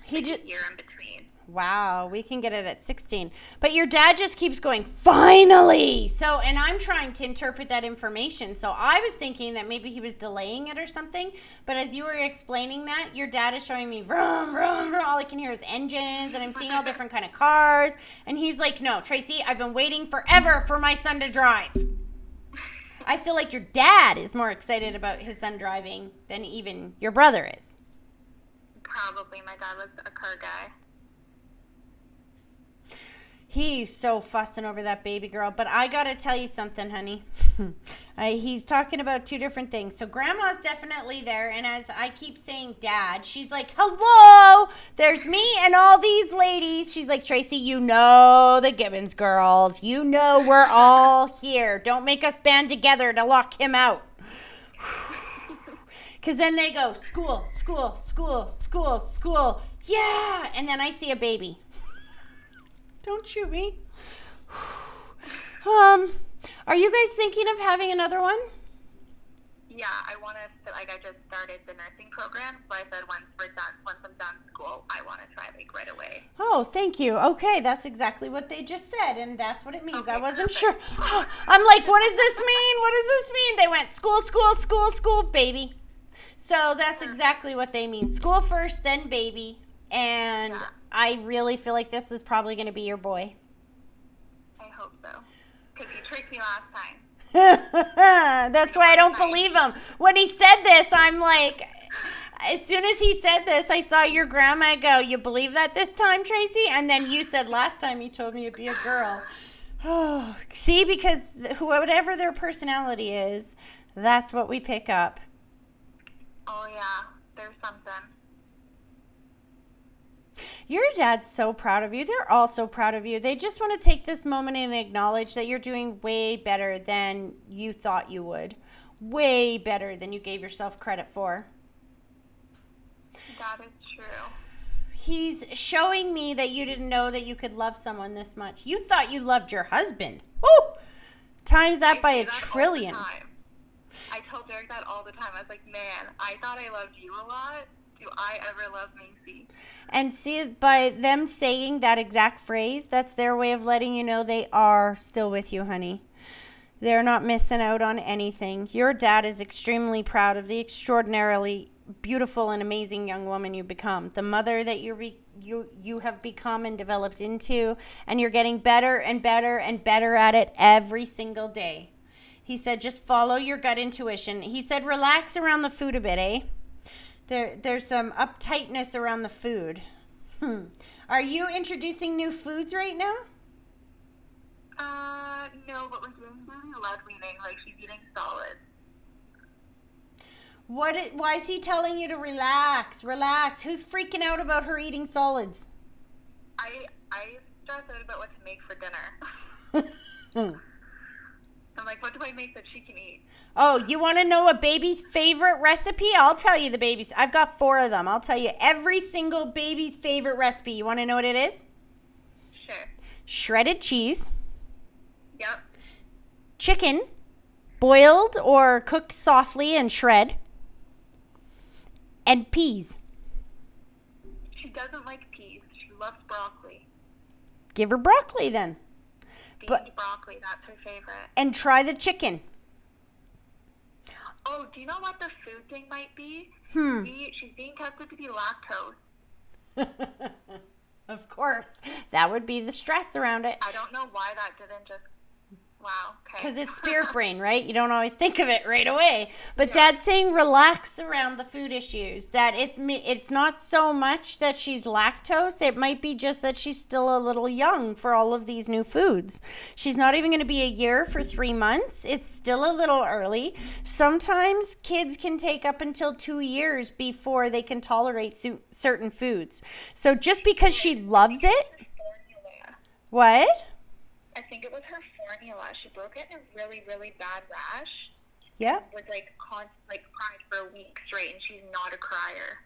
A year in between. Wow, we can get it at 16. But your dad just keeps going, finally! So, and I'm trying to interpret that information. So I was thinking that maybe he was delaying it or something. But as you were explaining that, your dad is showing me, vroom, vroom, vroom. All I can hear is engines, and I'm seeing all different kind of cars. And he's like, no, Tracy, I've been waiting forever for my son to drive. I feel like your dad is more excited about his son driving than even your brother is. Probably. My dad was a car guy. He's so fussing over that baby girl. But I got to tell you something, honey. He's talking about two different things. So grandma's definitely there. And as I keep saying dad, she's like, hello, there's me and all these ladies. She's like, Tracy, you know the Gibbons girls. You know we're all here. Don't make us band together to lock him out. Because then they go, school. Yeah. And then I see a baby. Don't shoot me. Are you guys thinking of having another one? Yeah, I just started the nursing program, so I said once I'm done school, I want to try right away. Oh, thank you. Okay, that's exactly what they just said, and that's what it means. Okay, I wasn't perfect. sure. I'm like, what does this mean? What does this mean? They went school, baby. So that's exactly what they mean. School first, then baby. And Yeah. I really feel like this is probably going to be your boy. I hope so. Because you tricked me last time. That's why I don't believe him. When he said this, I'm like, as soon as he said this, I saw your grandma go, you believe that this time, Tracy? And then you said last time you told me it'd be a girl. Oh, see, because whatever their personality is, that's what we pick up. Oh, yeah. There's something. Your dad's so proud of you. They're all so proud of you. They just want to take this moment and acknowledge that you're doing way better than you thought you would. Way better than you gave yourself credit for. That is true. He's showing me that you didn't know that you could love someone this much. You thought you loved your husband. Woo! Times that by I say a that trillion. all the time. I tell Derek that all the time. I was like, man, I thought I loved you a lot. Do I ever love Macy? And see, by them saying that exact phrase, that's their way of letting you know they are still with you, honey. They're not missing out on anything. Your dad is extremely proud of the extraordinarily beautiful and amazing young woman you become. The mother that you have become and developed into, and you're getting better and better and better at it every single day. He said, just follow your gut intuition. He said, relax around the food a bit, eh? There's some uptightness around the food. Are you introducing new foods right now? No, but we're doing really love weaning. Like, she's eating solids. Why is he telling you to relax? Relax. Who's freaking out about her eating solids? I stress out about what to make for dinner. I'm like, what do I make that she can eat? Oh, you want to know a baby's favorite recipe? I'll tell you the baby's. I've got 4 of them. I'll tell you every single baby's favorite recipe. You want to know what it is? Sure. Shredded cheese, Yep. chicken, boiled or cooked softly and shred, and peas. She doesn't like peas. She loves broccoli. Give her broccoli then. Beans broccoli, that's her favorite. And try the chicken. Oh, do you know what the food thing might be? She's being tested to be lactose. Of course. That would be the stress around it. I don't know why Wow. Okay. Because it's spirit brain, right? You don't always think of it right away. But Dad's saying relax around the food issues. That it's not so much that she's lactose. It might be just that she's still a little young for all of these new foods. She's not even going to be a year for 3 months. It's still a little early. Sometimes kids can take up until 2 years before they can tolerate certain foods. So just because she loves it, Formula. what? I think it was her formula. She broke it in a really, really bad rash. Yeah. Was cried for a week straight, and she's not a crier.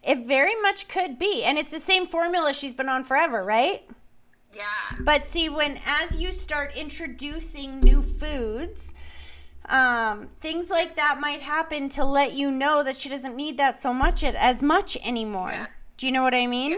It very much could be. And it's the same formula she's been on forever, right? Yeah. But see, as you start introducing new foods, things like that might happen to let you know that she doesn't need that as much anymore. Yeah. Do you know what I mean? Yeah.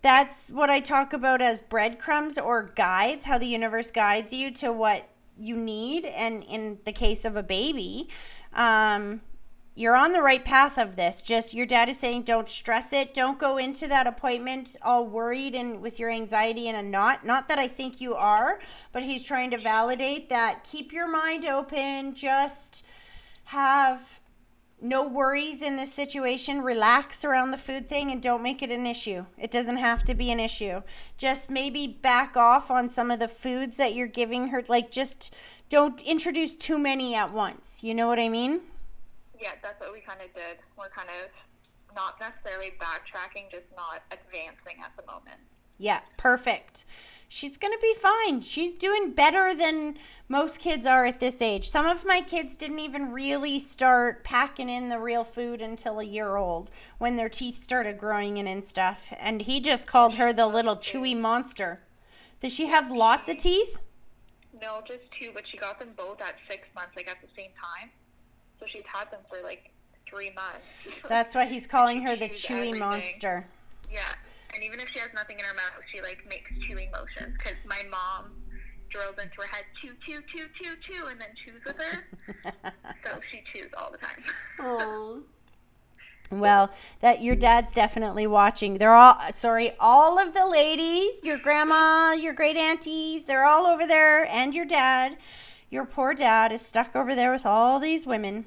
That's what I talk about as breadcrumbs or guides, how the universe guides you to what you need. And in the case of a baby, you're on the right path of this. Just your dad is saying don't stress it. Don't go into that appointment all worried and with your anxiety in a knot. Not that I think you are, but he's trying to validate that. Keep your mind open. Just have no worries in this situation. Relax around the food thing and don't make it an issue. It doesn't have to be an issue. Just maybe back off on some of the foods that you're giving her. Like, just don't introduce too many at once. You know what I mean? Yeah, that's what we kind of did. We're kind of not necessarily backtracking, just not advancing at the moment. Yeah, perfect. She's going to be fine. She's doing better than most kids are at this age. Some of my kids didn't even really start packing in the real food until a year old when their teeth started growing in and stuff. And he just called her the little chewy monster. Does she have lots of teeth? No, just 2, but she got them both at 6 months, at the same time. So she's had them for 3 months. That's why he's calling her the Chews chewy everything. monster. Yeah, and even if she has nothing in her mouth, she makes chewing motions. Because my mom drills into her head, chew, chew, chew, chew, chew, and then chews with her. So she chews all the time. Aww. Well, that your dad's definitely watching. They're all of the ladies, your grandma, your great aunties, they're all over there, and your dad. Your poor dad is stuck over there with all these women,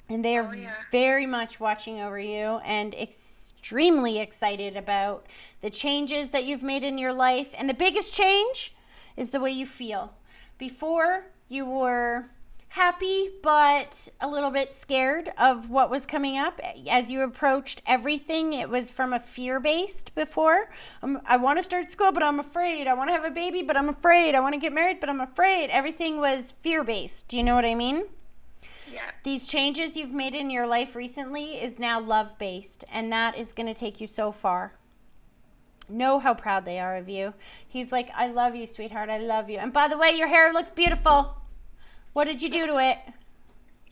and they are very much watching over you and extremely excited about the changes that you've made in your life. And the biggest change is the way you feel. Before, you were happy but a little bit scared of what was coming up. As you approached everything, it was from a fear-based before. I want to start school, but I'm afraid. I want to have a baby, but I'm afraid. I want to get married, but I'm afraid. Everything was fear-based. Do you know what I mean? Yeah. These changes you've made in your life recently is now love-based, and that is going to take you so far. Know how proud they are of you. He's like, I love you, sweetheart. I love you. And by the way, your hair looks beautiful. What did you do to it?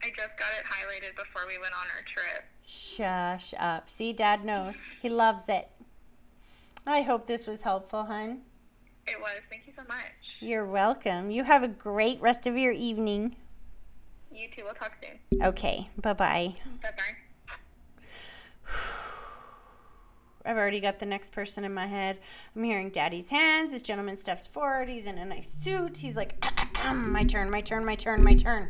I just got it highlighted before we went on our trip. Shush up. See, Dad knows. He loves it. I hope this was helpful, hon. It was. Thank you so much. You're welcome. You have a great rest of your evening. You too. We'll talk soon. Okay. Bye-bye. Bye-bye. I've already got the next person in my head. I'm hearing Daddy's hands. This gentleman steps forward. He's in a nice suit. He's like, my turn, my turn, my turn, my turn.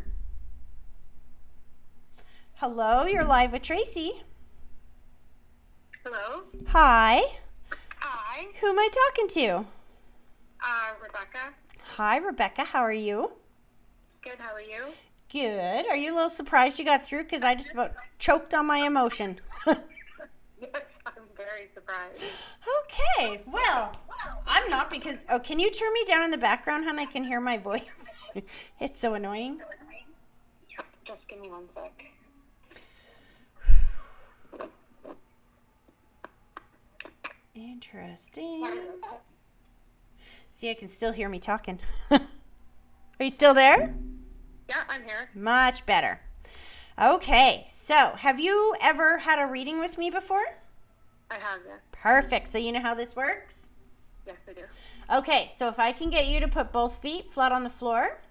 Hello, you're live with Tracy. Hello? Hi. Hi. Who am I talking to? Rebecca. Hi, Rebecca. How are you? Good, how are you? Good. Are you a little surprised you got through? Because I just about choked on my emotion. Yes, I'm very surprised. Okay. Well, I'm not because... Oh, can you turn me down in the background, hon? I can hear my voice. It's so annoying. Just give me 1 sec. Interesting. See, I can still hear me talking. Are you still there? Yeah, I'm here. Much better. Okay, so have you ever had a reading with me before? I have, yes. Perfect. So you know how this works? Yes, I do. Okay, so if I can get you to put both feet flat on the floor,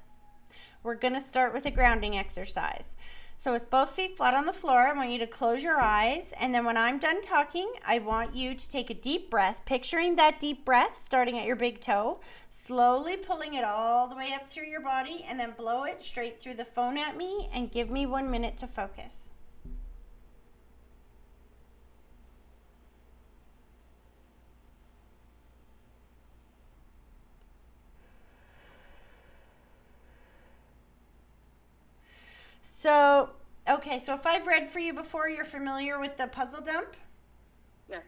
we're going to start with a grounding exercise. So with both feet flat on the floor, I want you to close your eyes. And then when I'm done talking, I want you to take a deep breath, picturing that deep breath starting at your big toe, slowly pulling it all the way up through your body, and then blow it straight through the phone at me and give me 1 minute to focus. So, okay, so if I've read for you before, you're familiar with the puzzle dump? Yes.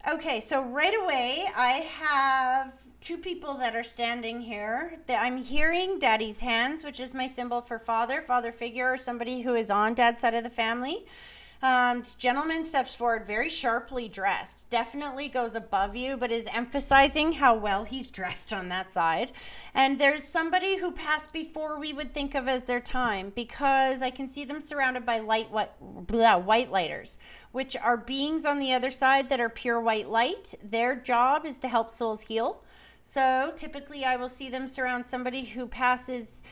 Okay, so right away, I have two people that are standing here. I'm hearing Daddy's hands, which is my symbol for father figure, or somebody who is on Dad's side of the family. This gentleman steps forward, very sharply dressed, definitely goes above you, but is emphasizing how well he's dressed on that side. And there's somebody who passed before we would think of as their time, because I can see them surrounded by white lighters, which are beings on the other side that are pure white light. Their job is to help souls heal. So typically I will see them surround somebody who passes,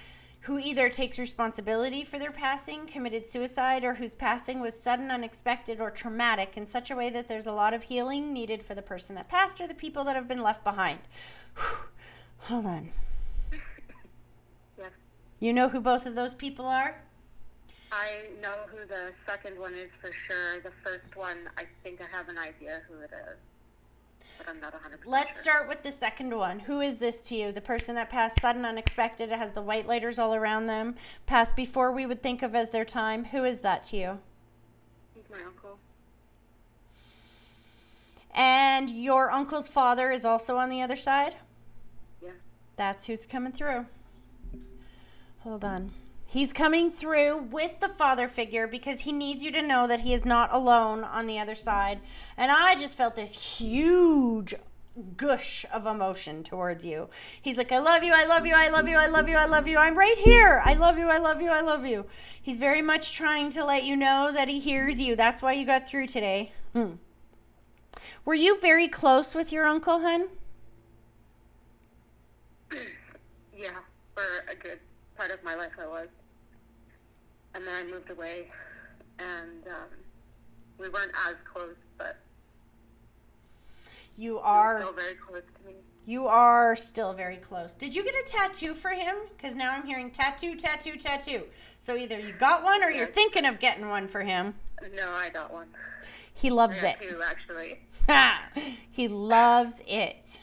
who either takes responsibility for their passing, committed suicide, or whose passing was sudden, unexpected, or traumatic in such a way that there's a lot of healing needed for the person that passed or the people that have been left behind. Hold on. Yes. You know who both of those people are? I know who the second one is for sure. The first one, I think I have an idea who it is, but I'm not 100% Let's sure. start with the second one. Who is this to you? The person that passed sudden, unexpected, it has the white lighters all around them, passed before we would think of as their time. Who is that to you? He's my uncle. And your uncle's father is also on the other side? Yeah. That's who's coming through. Hold on. He's coming through with the father figure because he needs you to know that he is not alone on the other side. And I just felt this huge gush of emotion towards you. He's like, I love you, I love you, I love you, I love you, I love you. I'm right here. I love you, I love you, I love you. He's very much trying to let you know that he hears you. That's why you got through today. Were you very close with your uncle, hun? Yeah, for a good part of my life I was. And then I moved away, and we weren't as close, but You he was are. still very close to me. You are still very close. Did you get a tattoo for him? Because now I'm hearing tattoo, tattoo, tattoo. So either you got one or you're thinking of getting one for him. No, I got one. He loves I it. got two, actually. He loves it.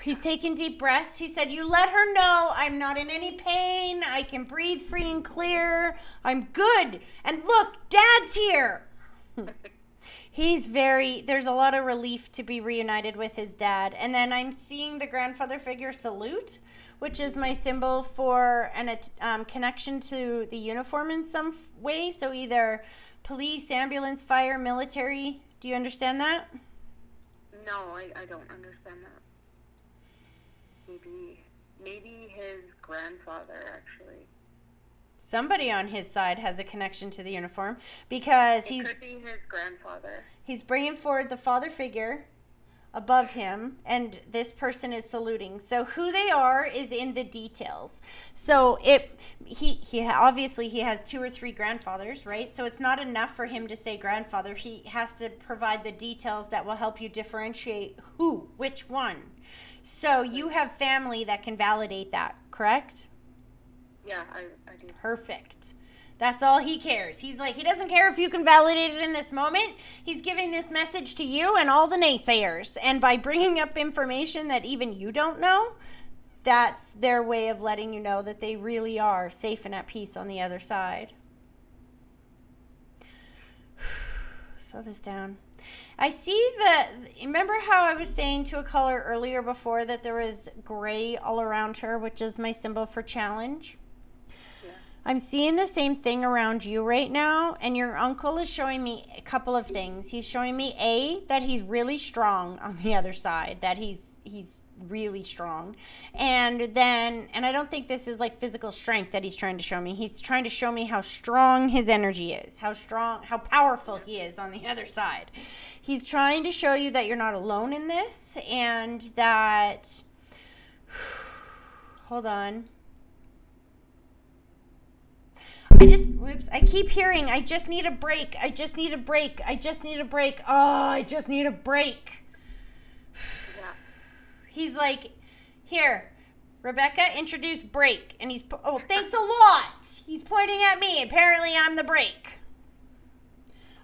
He's taking deep breaths. He said, you let her know I'm not in any pain. I can breathe free and clear. I'm good. And look, Dad's here. There's a lot of relief to be reunited with his dad. And then I'm seeing the grandfather figure salute, which is my symbol for a connection to the uniform in some way. So either police, ambulance, fire, military. Do you understand that? No, I don't understand that. Maybe his grandfather, actually. Somebody on his side has a connection to the uniform because It could be his grandfather. he's bringing forward the father figure above him, and this person is saluting. So who they are is in the details. So he obviously he has 2 or 3 grandfathers, right? So it's not enough for him to say grandfather. He has to provide the details that will help you differentiate which one. So you have family that can validate that, correct? Yeah, I do. Perfect. That's all he cares. He's like, he doesn't care if you can validate it in this moment. He's giving this message to you and all the naysayers. And by bringing up information that even you don't know, that's their way of letting you know that they really are safe and at peace on the other side. Slow this down. I see remember how I was saying to a caller earlier before that there was gray all around her, which is my symbol for challenge? I'm seeing the same thing around you right now, and your uncle is showing me a couple of things. He's showing me, that he's really strong on the other side, that he's really strong. And I don't think this is like physical strength that he's trying to show me. He's trying to show me how strong his energy is, how powerful he is on the other side. He's trying to show you that you're not alone in this, and that, hold on. whoops, I keep hearing, I just need a break. I just need a break. I just need a break. Oh, I just need a break. Yeah. He's like, here, Rebecca, introduce break. And he's, oh, thanks a lot. He's pointing at me. Apparently I'm the break.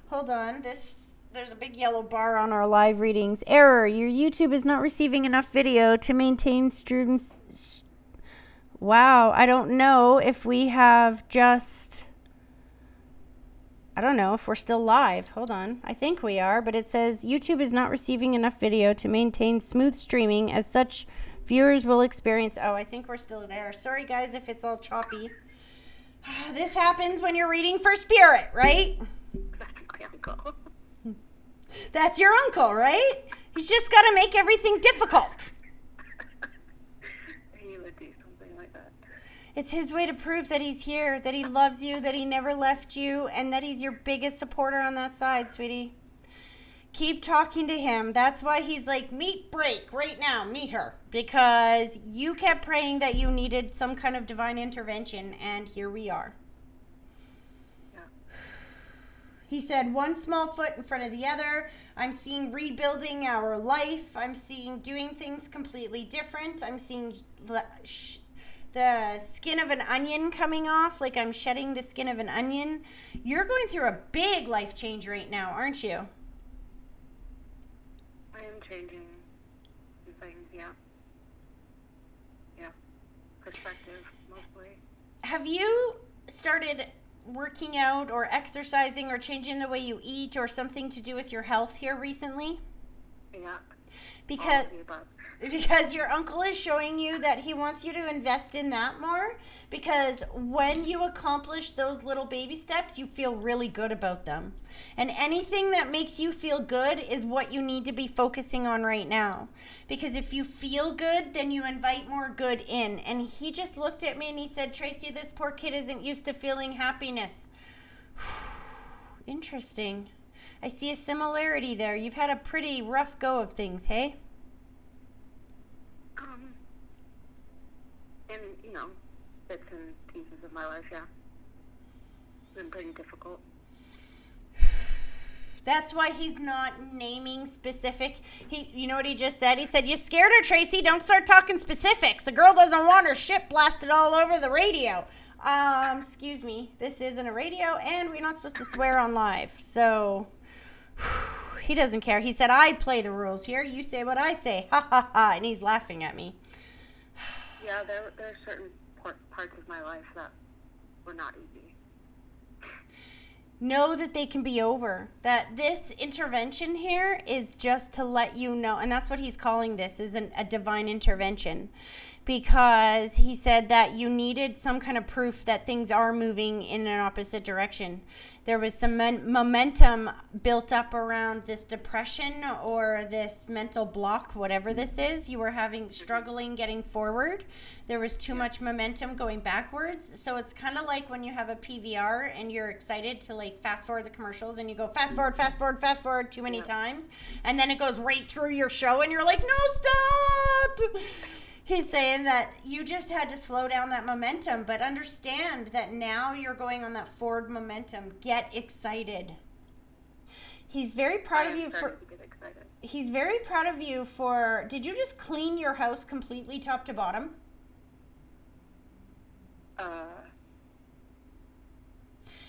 Hold on, there's a big yellow bar on our live readings. Error, your YouTube is not receiving enough video to maintain students. Wow, I don't know if we have just, I don't know if we're still live. Hold on. I think we are, but it says YouTube is not receiving enough video to maintain smooth streaming. As such, viewers will experience, oh, I think we're still there. Sorry, guys, if it's all choppy. This happens when you're reading for spirit, right? That's my uncle. That's your uncle, right? He's just got to make everything difficult. He would do something like that. It's his way to prove that he's here, that he loves you, that he never left you, and that he's your biggest supporter on that side, sweetie. Keep talking to him. That's why he's like, meet Break right now. Meet her. Because you kept praying that you needed some kind of divine intervention, and here we are. He said, one small foot in front of the other. I'm seeing rebuilding our life. I'm seeing doing things completely different. I'm seeing the skin of an onion coming off, like I'm shedding the skin of an onion. You're going through a big life change right now, aren't you? I am changing some things, yeah. Yeah. Perspective, mostly. Have you started working out or exercising or changing the way you eat or something to do with your health here recently? Yeah. Because All of the above. Because your uncle is showing you that he wants you to invest in that more, because when you accomplish those little baby steps, you feel really good about them. And anything that makes you feel good is what you need to be focusing on right now. Because if you feel good, then you invite more good in. And he just looked at me and he said, Tracy, this poor kid isn't used to feeling happiness. Interesting. I see a similarity there. You've had a pretty rough go of things, hey? And, bits and pieces of my life, yeah. It's been pretty difficult. That's why he's not naming specific. You know what he just said? He said, you scared her, Tracy. Don't start talking specifics. The girl doesn't want her shit blasted all over the radio. Excuse me. This isn't a radio, and we're not supposed to swear on live. So, he doesn't care. He said, I play the rules here. You say what I say. Ha, ha, ha. And he's laughing at me. Yeah, there are certain parts of my life that were not easy. Know that they can be over. That this intervention here is just to let you know, and that's what he's calling this, is a divine intervention. Because he said that you needed some kind of proof that things are moving in an opposite direction. There was some momentum built up around this depression or this mental block, whatever this is. You were struggling getting forward. There was too much momentum going backwards. So it's kind of like when you have a PVR and you're excited to like fast forward the commercials and you go fast forward too many times. And then it goes right through your show and you're like, no, stop! He's saying that you just had to slow down that momentum, but understand that now you're going on that forward momentum. Get excited. He's very proud of you for. He's very proud of you for. Did you just clean your house completely top to bottom?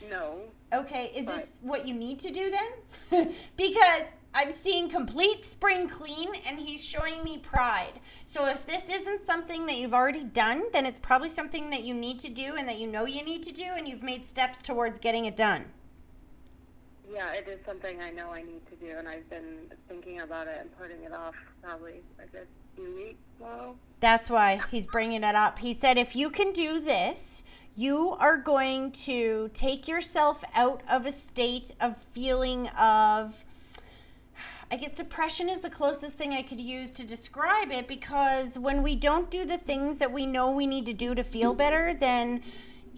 No. Okay, is this what you need to do then? Because I'm seeing complete spring clean and he's showing me pride. So if this isn't something that you've already done, then it's probably something that you need to do and that you know you need to do and you've made steps towards getting it done. Yeah, it is something I know I need to do, and I've been thinking about it and putting it off probably like a few weeks now. That's why he's bringing it up. He said if you can do this, you are going to take yourself out of a state of feeling of, I guess depression is the closest thing I could use to describe it, because when we don't do the things that we know we need to do to feel better, then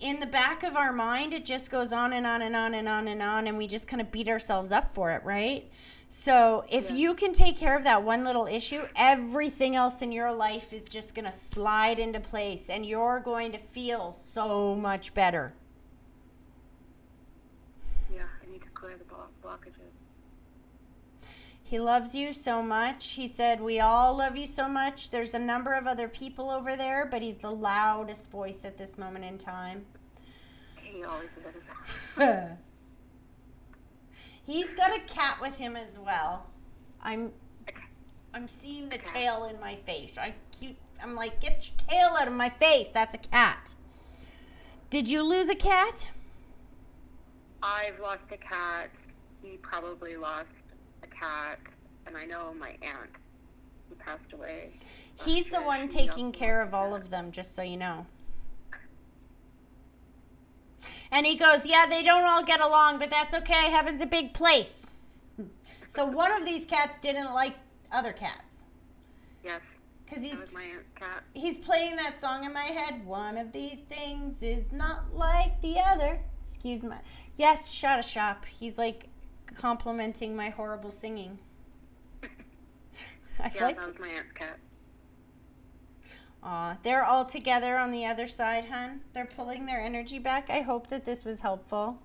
in the back of our mind, it just goes on and on and on and on and on, and we just kind of beat ourselves up for it, right? So if you can take care of that one little issue, everything else in your life is just going to slide into place, and you're going to feel so much better. clear the blockages. He loves you so much. He said, we all love you so much. There's a number of other people over there, but he's the loudest voice at this moment in time. He always is. He's got a cat with him as well. I'm seeing the tail in my face. I'm like, get your tail out of my face. That's a cat. Did you lose a cat? I've lost a cat. He probably lost a cat. And I know my aunt who passed away. He's the one taking care of all of them, just so you know. And he goes, yeah, they don't all get along, but that's okay. Heaven's a big place. So one of these cats didn't like other cats. Yes. Because That was my aunt's cat. he's playing that song in my head. One of these things is not like the other. Excuse me. Yes, shut a shop. He's like complimenting my horrible singing. I Yeah, like. that was my aunt's cat. Aw, they're all together on the other side, hun. They're pulling their energy back. I hope that this was helpful.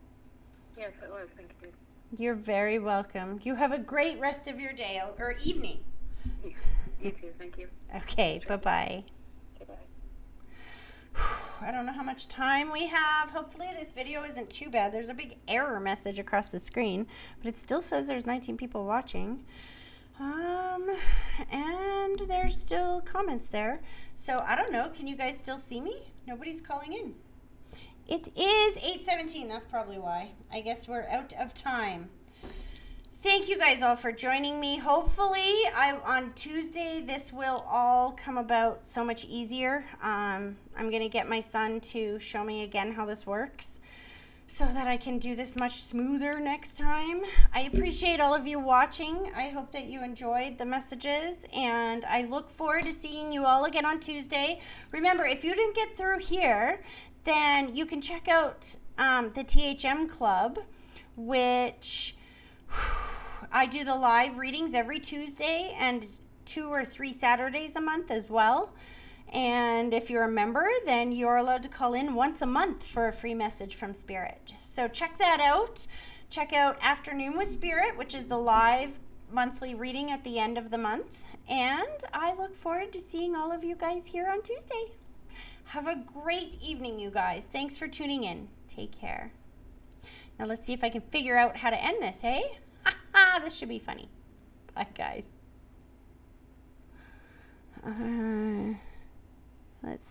Yes, it was. Thank you. You're very welcome. You have a great rest of your day or evening. You too. Thank you. Okay, bye-bye. Goodbye. I don't know how much time we have. Hopefully this video isn't too bad. There's a big error message across the screen, but it still says there's 19 people watching. And there's still comments there. So I don't know. Can you guys still see me? Nobody's calling in. It is 8:17. That's probably why. I guess we're out of time. Thank you guys all for joining me. Hopefully, on Tuesday, this will all come about so much easier. I'm going to get my son to show me again how this works so that I can do this much smoother next time. I appreciate all of you watching. I hope that you enjoyed the messages, and I look forward to seeing you all again on Tuesday. Remember, if you didn't get through here, then you can check out the THM Club, which I do the live readings every Tuesday and 2 or 3 Saturdays a month as well. And if you're a member, then you're allowed to call in once a month for a free message from Spirit. So check that out. Check out Afternoon with Spirit, which is the live monthly reading at the end of the month. And I look forward to seeing all of you guys here on Tuesday. Have a great evening, you guys. Thanks for tuning in. Take care. Now let's see if I can figure out how to end this, hey? This should be funny. Bye, guys. Let's